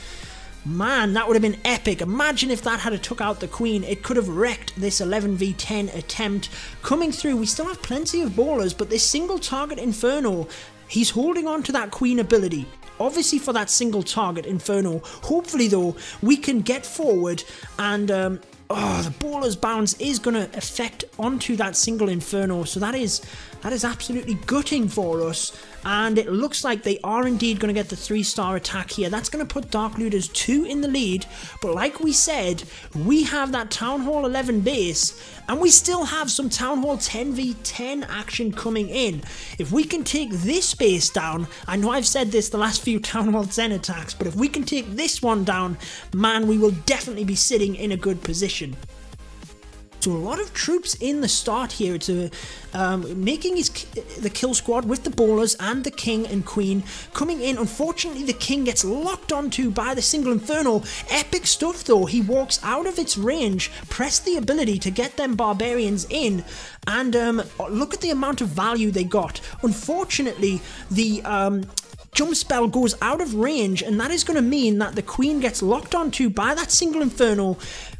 Speaker 1: Man, that would have been epic. Imagine if that had took out the Queen. It could have wrecked this 11v10 attempt. Coming through, we still have plenty of bowlers, but this single target Inferno, he's holding on to that Queen ability. Obviously for that single target Inferno. Hopefully though, we can get forward and the bowler's bounce is going to affect onto that single Inferno. So that is absolutely gutting for us. And it looks like they are indeed going to get the 3-star attack here. That's going to put Dark Looters 2 in the lead. But like we said, we have that Town Hall 11 base, and we still have some Town Hall 10v10 action coming in. If we can take this base down, I know I've said this the last few Town Hall 10 attacks, but if we can take this one down, man, we will definitely be sitting in a good position. So a lot of troops in the start here. It's making the kill squad with the bowlers and the King and Queen coming in. Unfortunately, the King gets locked onto by the single Inferno. Epic stuff though. He walks out of its range, press the ability to get them barbarians in, and look at the amount of value they got. Unfortunately, the jump spell goes out of range, and that is going to mean that the Queen gets locked onto by that single Inferno.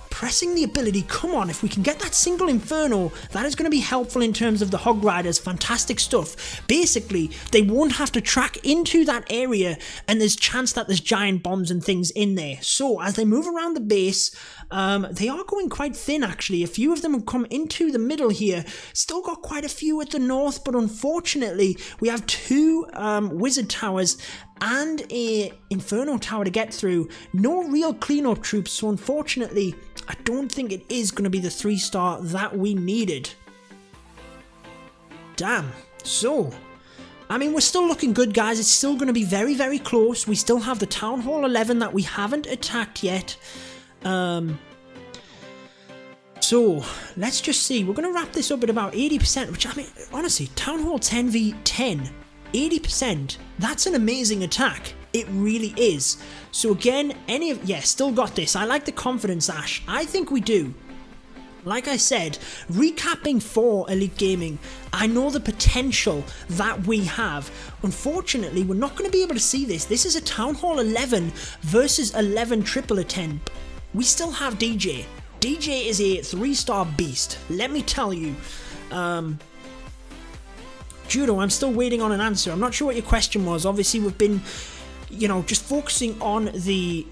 Speaker 1: Pressing the ability, come on, if we can get that single Inferno, that is going to be helpful in terms of the Hog Riders. Fantastic stuff. Basically, they won't have to track into that area, and there's chance that there's giant bombs and things in there. So as they move around the base, they are going quite thin actually. A few of them have come into the middle here. Still got quite a few at the north, but unfortunately we have 2 wizard towers and a Inferno tower to get through. No real cleanup troops, so unfortunately I don't think it is going to be the 3-star that we needed. Damn. So, I mean, we're still looking good, guys. It's still going to be very, very close. We still have the Town Hall 11 that we haven't attacked yet. So, let's just see. We're going to wrap this up at about 80%, which, I mean, honestly, Town Hall 10v10, 80%, that's an amazing attack. It really is. So again, still got this. I like the confidence, Ash. I think we do. Like I said, recapping for Elite Gaming, I know the potential that we have. Unfortunately, we're not going to be able to see this. This is a Town Hall 11 versus 11 triple attempt. We still have DJ. DJ is a 3-star beast. Let me tell you. Judo, I'm still waiting on an answer. I'm not sure what your question was. Obviously, we've been, you know, just focusing on the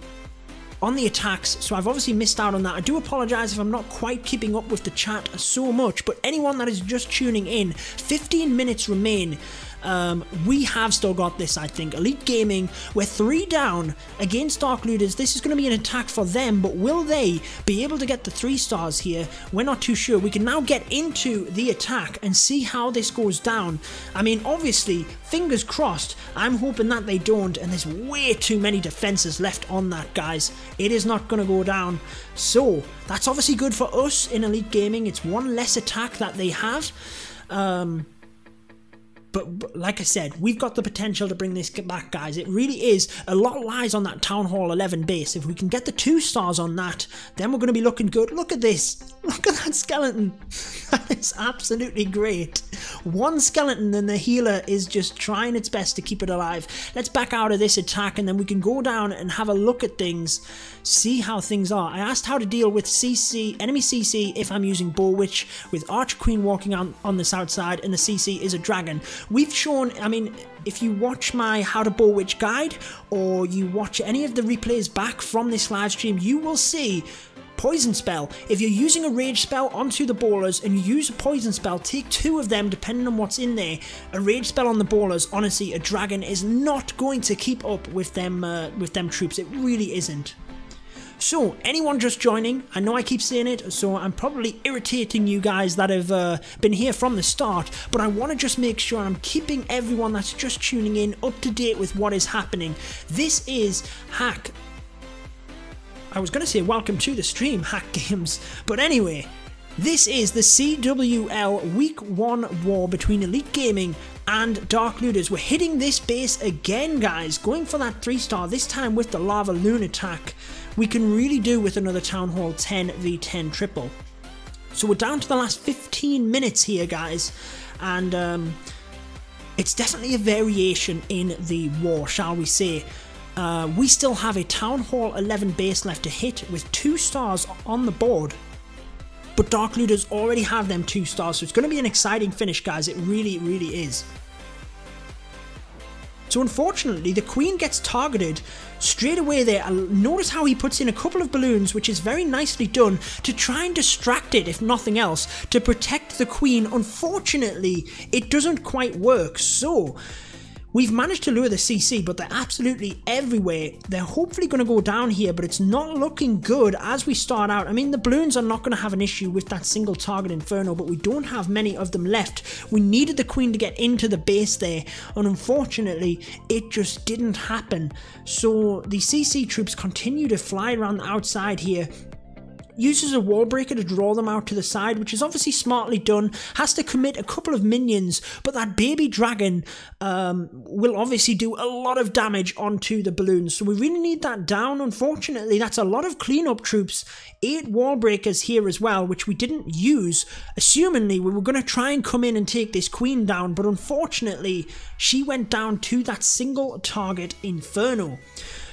Speaker 1: attacks, so I've obviously missed out on that. I do apologise if I'm not quite keeping up with the chat so much, but anyone that is just tuning in, 15 minutes remain. We have still got this, I think. Elite Gaming, we're 3 down against Dark Looters. This is going to be an attack for them, but will they be able to get the 3 stars here? We're not too sure. We can now get into the attack and see how this goes down. I mean, obviously, fingers crossed. I'm hoping that they don't, and there's way too many defenses left on that, guys. It is not going to go down. So, that's obviously good for us in Elite Gaming. It's one less attack that they have. But like I said, we've got the potential to bring this back, guys. It really is. A lot lies on that Town Hall 11 base. If we can get the 2 stars on that, then we're going to be looking good. Look at this. Look at that skeleton. That is absolutely great. 1 skeleton and the healer is just trying its best to keep it alive. Let's back out of this attack and then we can go down and have a look at things. See how things are. I asked how to deal with enemy CC if I'm using Bow Witch, with Archer Queen walking on the south side and the CC is a dragon. We've shown, I mean, if you watch my How to Bow Witch guide or you watch any of the replays back from this live stream, you will see Poison Spell. If you're using a Rage Spell onto the bowlers and you use a Poison Spell, take 2 of them depending on what's in there. A Rage Spell on the bowlers, honestly, a dragon is not going to keep up with them troops. It really isn't. So, anyone just joining, I know I keep saying it, so I'm probably irritating you guys that have been here from the start, but I want to just make sure I'm keeping everyone that's just tuning in up to date with what is happening. This is Hack. I was going to say welcome to the stream, Hack Games, but anyway, this is the CWL Week 1 war between Elite Gaming and Dark Looters. We're hitting this base again, guys, going for that 3 star, this time with the Lava Loon attack. We can really do with another Town Hall 10 v 10 triple. So we're down to the last 15 minutes here, guys, and it's definitely a variation in the war, shall we say. We still have a Town Hall 11 base left to hit with 2 stars on the board, but Dark Looters already have them 2 stars, so it's going to be an exciting finish, guys. It really, really is. So unfortunately, the Queen gets targeted straight away there. Notice how he puts in a couple of balloons, which is very nicely done, to try and distract it, if nothing else, to protect the Queen. Unfortunately, it doesn't quite work. So we've managed to lure the CC, but they're absolutely everywhere. They're hopefully going to go down here, but it's not looking good as we start out. I mean, the balloons are not going to have an issue with that single target Inferno, but we don't have many of them left. We needed the Queen to get into the base there, and unfortunately, it just didn't happen. So the CC troops continue to fly around the outside here. Uses a wall breaker to draw them out to the side, which is obviously smartly done. Has to commit a couple of minions, but that baby dragon will obviously do a lot of damage onto the balloons. So we really need that down. Unfortunately, that's a lot of cleanup troops. 8 wall breakers here as well, which we didn't use. Assumingly, we were going to try and come in and take this Queen down, but unfortunately, she went down to that single target Inferno.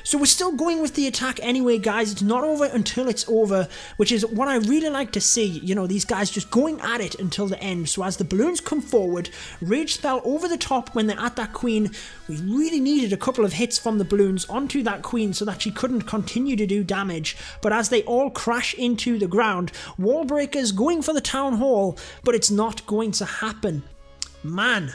Speaker 1: So we're still going with the attack anyway, guys. It's not over until it's over, which is what I really like to see. You know, these guys just going at it until the end. So as the balloons come forward, Rage Spell over the top when they're at that Queen. We really needed a couple of hits from the balloons onto that Queen so that she couldn't continue to do damage. But as they all crash into the ground, wall breakers going for the Town Hall, but it's not going to happen. Man.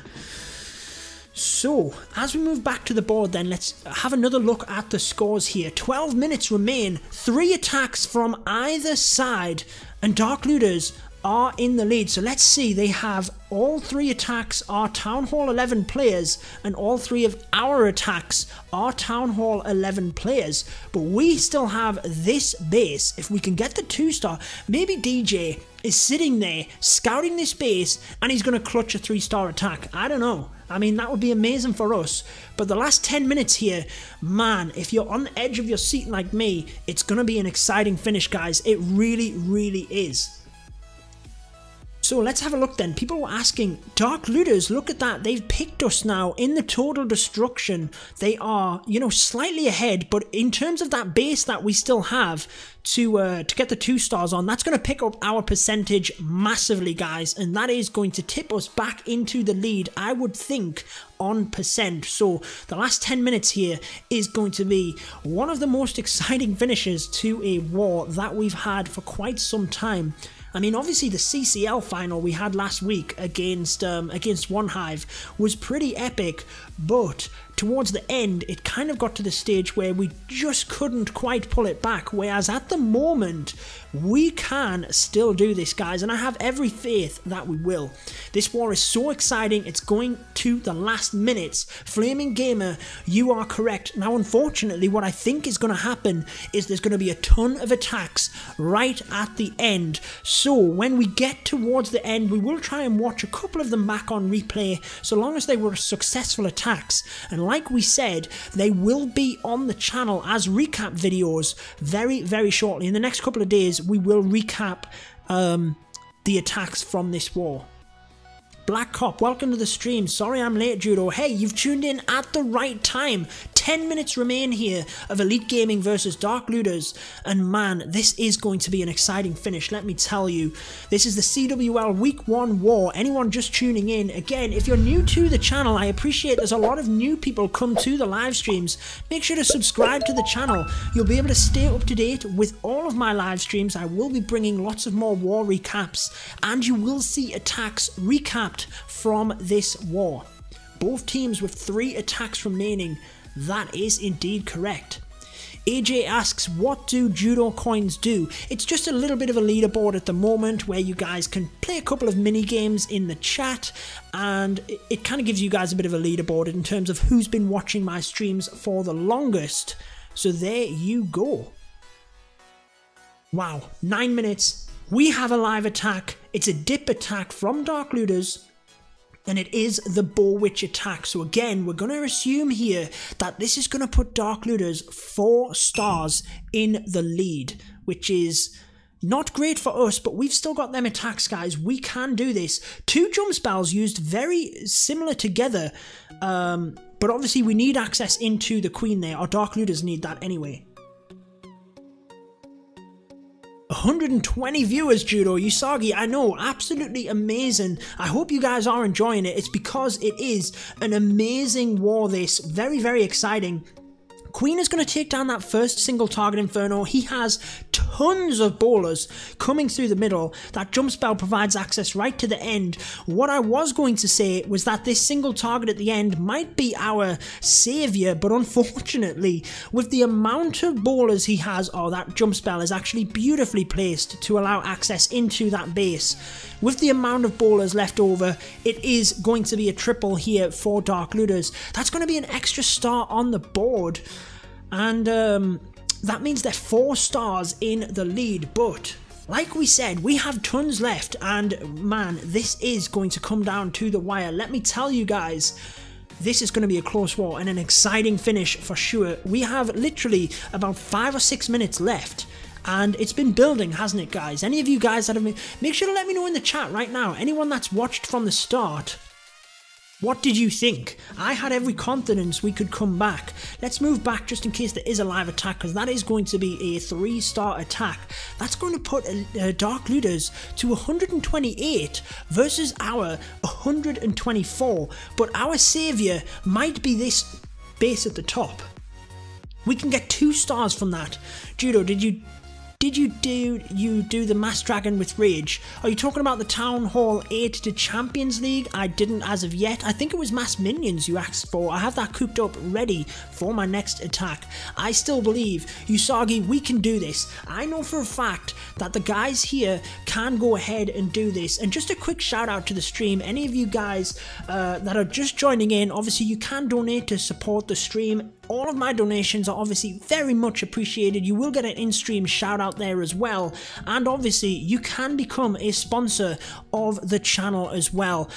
Speaker 1: So, as we move back to the board then, let's have another look at the scores here. 12 minutes remain, 3 attacks from either side, and Dark Looters are in the lead. So let's see, they have all 3 attacks are Town Hall 11 players, and all 3 of our attacks are Town Hall 11 players. But we still have this base. If we can get the 2-star, maybe DJ is sitting there scouting this base and he's going to clutch a 3-star attack. I don't know. I mean, that would be amazing for us. But the last 10 minutes here, man, if you're on the edge of your seat like me, it's going to be an exciting finish, guys. It really, really is. So let's have a look then. People were asking, Dark Looters, look at that. They've picked us now in the total destruction. They are, you know, slightly ahead. But in terms of that base that we still have to get the 2 stars on, that's going to pick up our percentage massively, guys. And that is going to tip us back into the lead, I would think, on percent. So the last 10 minutes here is going to be one of the most exciting finishes to a war that we've had for quite some time. I mean, obviously the CCL final we had last week against One Hive was pretty epic, but towards the end it kind of got to the stage where we just couldn't quite pull it back, whereas at the moment we can still do this, guys, and I have every faith that we will. This war is so exciting, it's going to the last minutes. Flaming Gamer, you are correct. Now unfortunately what I think is going to happen is there's going to be a ton of attacks right at the end, so when we get towards the end we will try and watch a couple of them back on replay so long as they were successful attacks, and like we said, they will be on the channel as recap videos very, very shortly. In the next couple of days, we will recap the attacks from this war. Black Cop, welcome to the stream. Sorry I'm late, Judo. Hey, you've tuned in at the right time. 10 minutes remain here of Elite Gaming versus Dark Looters, and man, this is going to be an exciting finish, let me tell you. This is the CWL Week 1 war. Anyone just tuning in, again, if you're new to the channel, I appreciate there's a lot of new people come to the live streams. Make sure to subscribe to the channel. You'll be able to stay up to date with all of my live streams. I will be bringing lots of more war recaps, and you will see attacks recapped from this war. Both teams with 3 attacks remaining. That is indeed correct. AJ asks, what do Judo coins do? It's just a little bit of a leaderboard at the moment where you guys can play a couple of mini games in the chat, and it kind of gives you guys a bit of a leaderboard in terms of who's been watching my streams for the longest. So there you go. Wow, 9 minutes. We have a live attack. It's a dip attack from Dark Looters, and it is the Bow Witch attack. So again, we're going to assume here that this is going to put Dark Looters 4 stars in the lead, which is not great for us, but we've still got them attacks, guys. We can do this. 2 jump spells used very similar together, but obviously we need access into the Queen there. Our Dark Looters need that anyway. 120 viewers, Judo. Usagi, I know, absolutely amazing. I hope you guys are enjoying it. It's because it is an amazing war, this. Very, very exciting. Queen is going to take down that first single target Inferno. He has tons of bowlers coming through the middle. That jump spell provides access right to the end. What I was going to say was that this single target at the end might be our savior, but unfortunately, with the amount of bowlers he has, oh, that jump spell is actually beautifully placed to allow access into that base. With the amount of bowlers left over, it is going to be a triple here for Dark Looters. That's going to be an extra star on the board, and that means they're 4 stars in the lead. But like we said, we have tons left, and man, this is going to come down to the wire. Let me tell you guys, this is going to be a close war and an exciting finish for sure. We have literally about 5 or 6 minutes left, and it's been building, hasn't it, guys? Any of you guys that have been, make sure to let me know in the chat right now. Anyone that's watched from the start, what did you think? I had every confidence we could come back. Let's move back just in case there is a live attack, because that is going to be a 3-star attack. That's going to put Dark Looters to 128 versus our 124. But our savior might be this base at the top. We can get 2 stars from that. Judo, did you do the Mass Dragon with Rage? Are you talking about the Town Hall 8 to Champions League? I didn't as of yet. I think it was Mass Minions you asked for. I have that cooked up ready for my next attack. I still believe, Usagi, we can do this. I know for a fact that the guys here can go ahead and do this. And just a quick shout out to the stream. Any of you guys that are just joining in, obviously you can donate to support the stream. All of my donations are obviously very much appreciated. You will get an in-stream shout out there as well, and obviously you can become a sponsor of the channel as well,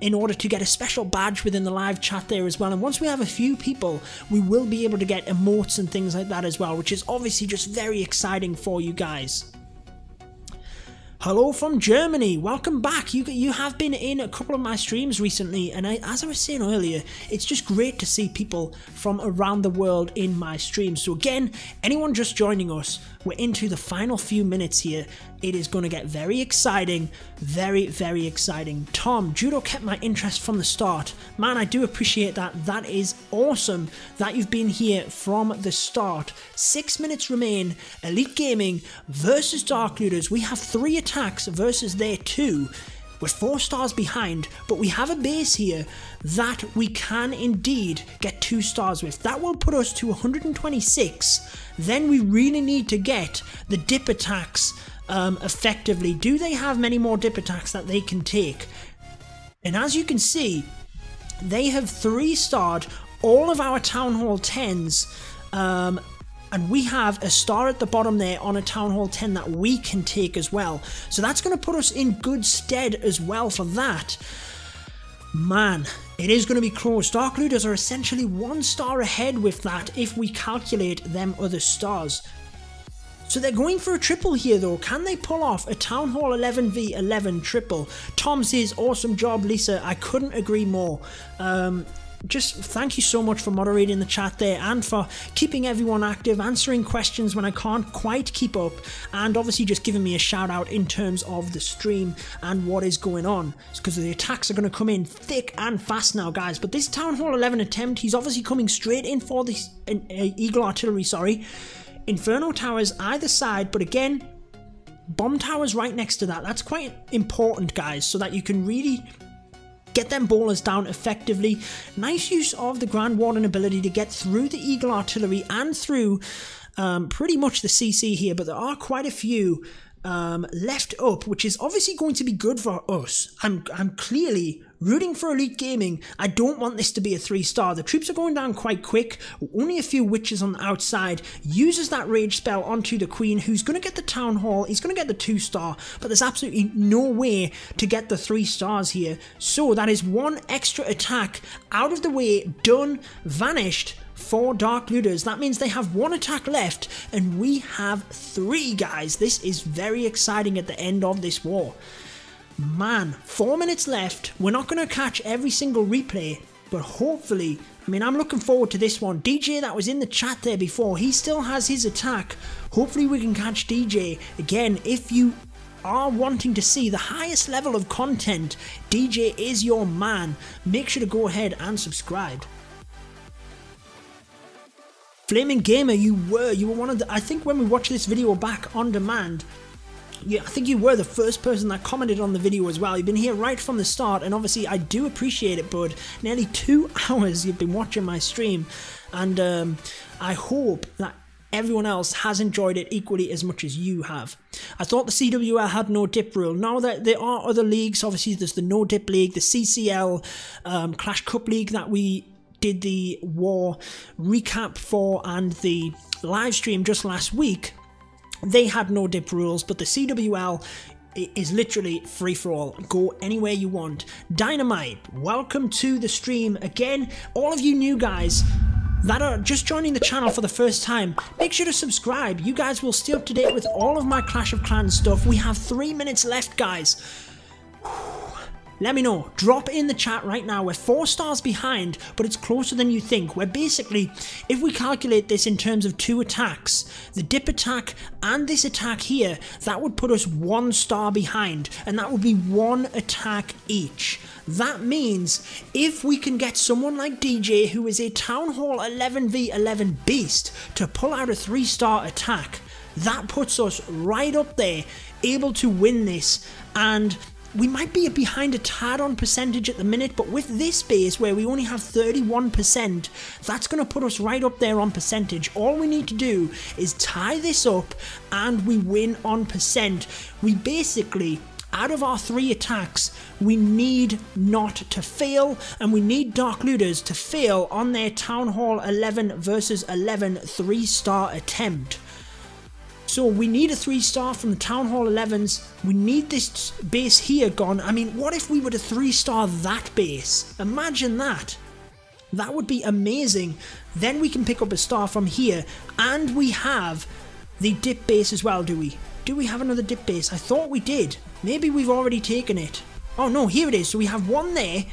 Speaker 1: in order to get a special badge within the live chat there as well. And once we have a few people, we will be able to get emotes and things like that as well, which is obviously just very exciting for you guys. Hello from Germany, welcome back. You have been in a couple of my streams recently, and as I was saying earlier, it's just great to see people from around the world in my streams. So again, anyone just joining us, we're into the final few minutes here. It is going to get very exciting, very, very exciting. Tom, Judo kept my interest from the start. Man, I do appreciate that. That is awesome that you've been here from the start. 6 minutes remain. Elite Gaming versus Dark Looters. We have 3 attacks attacks versus their 2. We're 4 stars behind, but we have a base here that we can indeed get 2 stars with. That will put us to 126. Then we really need to get the dip attacks effectively. Do they have many more dip attacks that they can take? And as you can see, they have 3-starred all of our Town Hall 10s, and we have a star at the bottom there on a Town Hall 10 that we can take as well. So that's going to put us in good stead as well for that. Man, it is going to be close. Dark Looters are essentially 1 star ahead with that if we calculate them other stars. So they're going for a triple here though. Can they pull off a Town Hall 11v11 triple? Tom says, awesome job Lisa, I couldn't agree more. Just thank you so much for moderating the chat there and for keeping everyone active, answering questions when I can't quite keep up, and obviously just giving me a shout out in terms of the stream and what is going on. It's because the attacks are going to come in thick and fast now, guys. But this Town Hall 11 attempt, he's obviously coming straight in for the Eagle Artillery, sorry. Inferno Towers either side, but again, Bomb Towers right next to that. That's quite important, guys, so that you can really get them bowlers down effectively. Nice use of the Grand Warden ability to get through the Eagle Artillery and through pretty much the CC here, but there are quite a few left up, which is obviously going to be good for us. I'm clearly rooting for Elite Gaming. I don't want this to be a 3-star. The troops are going down quite quick. Only a few witches on the outside. Uses that rage spell onto the Queen, who's going to get the Town Hall. He's going to get the 2-star, but there's absolutely no way to get the 3 stars here. So that is 1 extra attack out of the way, done, vanished for Dark Looters. That means they have 1 attack left, and we have 3, guys. This is very exciting at the end of this war. Man, 4 minutes left. We're not going to catch every single replay, but hopefully, I mean, I'm looking forward to this one. DJ that was in the chat there before, he still has his attack. Hopefully we can catch DJ. Again, if you are wanting to see the highest level of content, DJ is your man. Make sure to go ahead and subscribe. Flaming Gamer, you were one of the, I think when we watch this video back on demand, yeah, I think you were the first person that commented on the video as well. You've been here right from the start, and obviously I do appreciate it, bud. Nearly 2 hours you've been watching my stream, and I hope that everyone else has enjoyed it equally as much as you have. I thought the CWL had no dip rule. Now that there are other leagues, obviously there's the no dip league, the CCL, Clash Cup League that we did the war recap for, and the live stream just last week. They had no dip rules, but the CWL is literally free for all. Go anywhere you want. Dynamite, welcome to the stream again. All of you new guys that are just joining the channel for the first time, make sure to subscribe. You guys will stay up to date with all of my Clash of Clans stuff. We have 3 minutes left, guys. Let me know. Drop in the chat right now. We're 4 stars behind, but it's closer than you think. We're basically, if we calculate this in terms of 2 attacks, the dip attack and this attack here, that would put us 1 star behind, and that would be 1 attack each. That means if we can get someone like DJ, who is a Town Hall 11v11 beast, to pull out a 3-star attack, that puts us right up there, able to win this. And we might be behind a tad on percentage at the minute, but with this base where we only have 31%, that's going to put us right up there on percentage. All we need to do is tie this up and we win on percent. We basically, out of our 3 attacks, we need not to fail, and we need Dark Looters to fail on their Town Hall 11 versus 11 3-star attempt. So we need a 3-star from the Town Hall 11s. We need this base here gone. I mean, what if we were to 3-star that base? Imagine that. That would be amazing. Then we can pick up a star from here. And we have the dip base as well, do we? Do we have another dip base? I thought we did. Maybe we've already taken it. Oh no, here it is. So we have 1 there,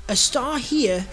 Speaker 1: a star here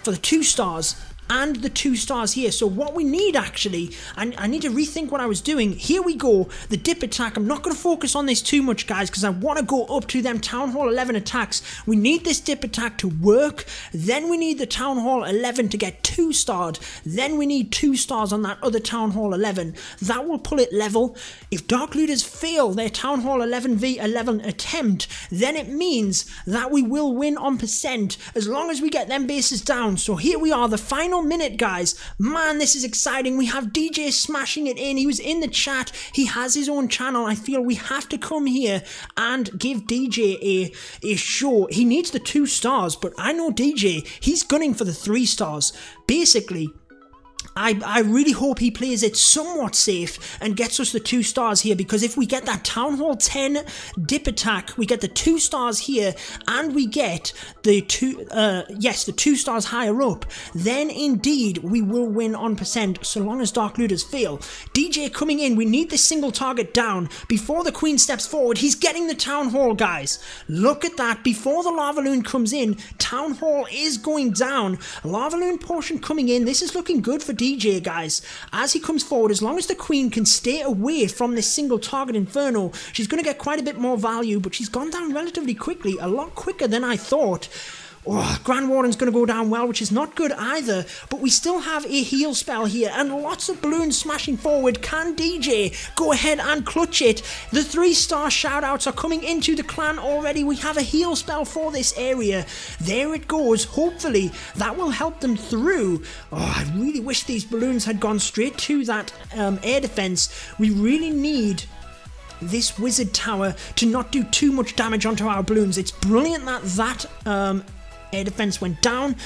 Speaker 1: for the 2 stars, and the 2 stars here. So what we need actually, I need to rethink what I was doing. Here we go, the dip attack. I'm not going to focus on this too much, guys, because I want to go up to them Town Hall 11 attacks. We need this dip attack to work. Then we need the Town Hall 11 to get 2 starred. Then we need 2 stars on that other Town Hall 11. That will pull it level. If Dark Looters fail their Town Hall 11v11 attempt, then it means that we will win on percent as long as we get them bases down. So here we are, the final minute, guys. Man, this is exciting. We have DJ smashing it in. He was in the chat. He has his own channel. I feel we have to come here and give DJ a show. He needs the 2 stars, but I know DJ, he's gunning for the 3 stars. Basically, I really hope he plays it somewhat safe and gets us the 2 stars here, because if we get that Town Hall 10 dip attack, we get the 2 stars here, and we get the 2 stars higher up, then indeed we will win on percent so long as Dark Looters fail. DJ coming in, we need this single target down before the Queen steps forward. He's getting the Town Hall, guys. Look at that. Before the Lava Loon comes in, Town Hall is going down. Lava Loon portion coming in. This is looking good for DJ, guys. As he comes forward, as long as the Queen can stay away from this single target Inferno, she's going to get quite a bit more value, but she's gone down relatively quickly, a lot quicker than I thought. Oh, Grand Warden's going to go down well, which is not good either, but we still have a heal spell here, and lots of balloons smashing forward. Can DJ go ahead and clutch it? The 3-star shoutouts are coming into the clan already. We have a heal spell for this area. There it goes. Hopefully, that will help them through. Oh, I really wish these balloons had gone straight to that air defense. We really need this wizard tower to not do too much damage onto our balloons. It's brilliant that air defense went down.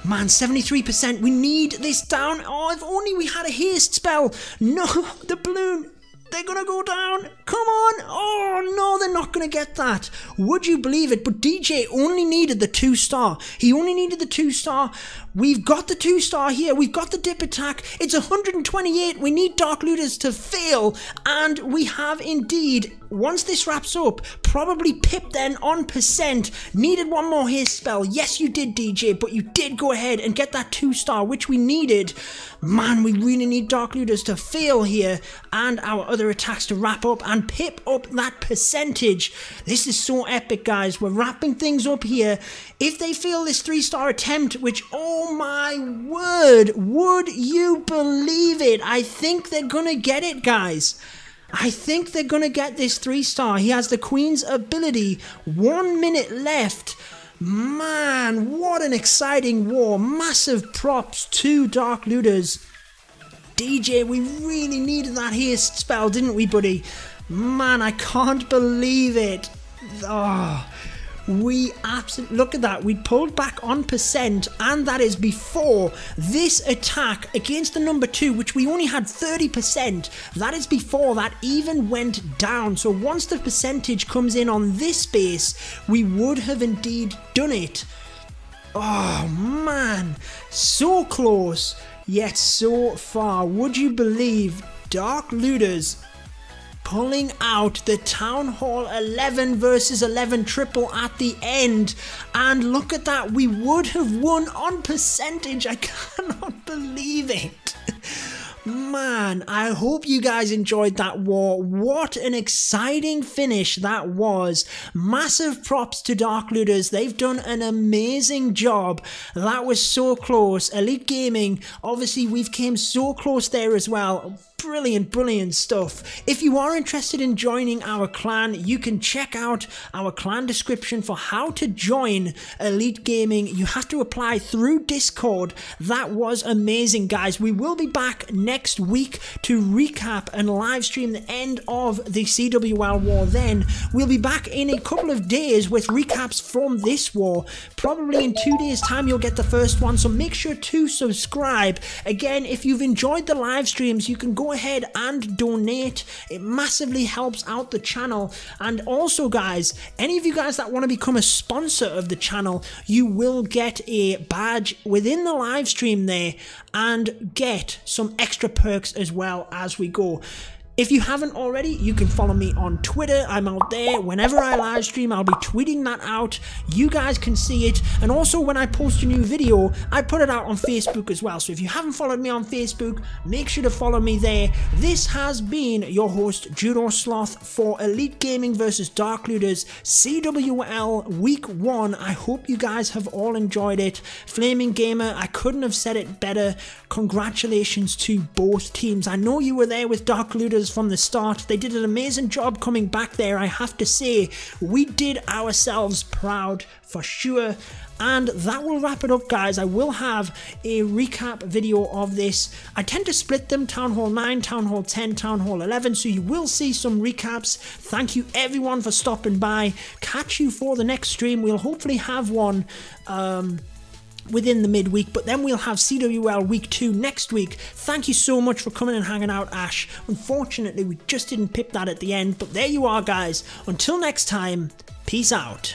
Speaker 1: Man, 73%. We need this down. Oh, if only we had a haste spell. No, the balloon. They're going to go down. Come on. Oh, no, they're not going to get that. Would you believe it? But DJ only needed the 2-star. He only needed the 2-star. We've got the 2-star here. We've got the dip attack. It's 128. We need Dark Looters to fail. And we have indeed, once this wraps up, probably Pip then on percent. Needed one more haste spell. Yes, you did, DJ, but you did go ahead and get that 2-star, which we needed. Man, we really need Dark Looters to fail here, and our other attacks to wrap up and Pip up that percentage. This is so epic, guys. We're wrapping things up here. If they fail this 3-star attempt, which, oh my word, would you believe it? I think they're gonna get it, guys. I think they're gonna get this 3-star. He has the Queen's ability. 1 minute left. Man, what an exciting war. Massive props to Dark Looters. DJ, we really needed that haste spell, didn't we, buddy? Man, I can't believe it. Oh, we absolutely, look at that. We pulled back on percent, and that is before this attack against the number 2, which we only had 30%. That is before that even went down. So once the percentage comes in on this base, we would have indeed done it. Oh man, so close, yet so far. Would you believe Dark Looters pulling out the Town Hall 11 versus 11 triple at the end? And look at that, we would have won on percentage. I cannot believe it. Man, I hope you guys enjoyed that war. What an exciting finish that was. Massive props to Dark Looters. They've done an amazing job. That was so close. Elite Gaming, obviously we've came so close there as well. Brilliant, brilliant stuff. If you are interested in joining our clan, you can check out our clan description for how to join Elite Gaming. You have to apply through Discord. That was amazing, guys. We will be back next week to recap and live stream the end of the CWL war. Then we'll be back in a couple of days with recaps from this war. Probably in 2 days' time you'll get the first one, so make sure to subscribe. Again, if you've enjoyed the live streams, you can go ahead and donate. It massively helps out the channel. And also, guys, any of you guys that want to become a sponsor of the channel, you will get a badge within the live stream there and get some extra perks as well as we go. If you haven't already, you can follow me on Twitter. I'm out there. Whenever I live stream, I'll be tweeting that out. You guys can see it. And also when I post a new video, I put it out on Facebook as well. So if you haven't followed me on Facebook, make sure to follow me there. This has been your host, Judo Sloth, for Elite Gaming vs Dark Looters CWL Week 1. I hope you guys have all enjoyed it. Flaming Gamer, I couldn't have said it better. Congratulations to both teams. I know you were there with Dark Looters from the start. They did an amazing job coming back there, I have to say. We did ourselves proud for sure. And that will wrap it up, guys. I will have a recap video of this. I tend to split them, Town Hall 9, Town Hall 10, Town Hall 11, so you will see some recaps. Thank you everyone for stopping by. Catch you for the next stream. We'll hopefully have one within the midweek, but then we'll have CWL Week 2 next week. Thank you so much for coming and hanging out, Ash. Unfortunately, we just didn't pip that at the end, but there you are, guys. Until next time, peace out.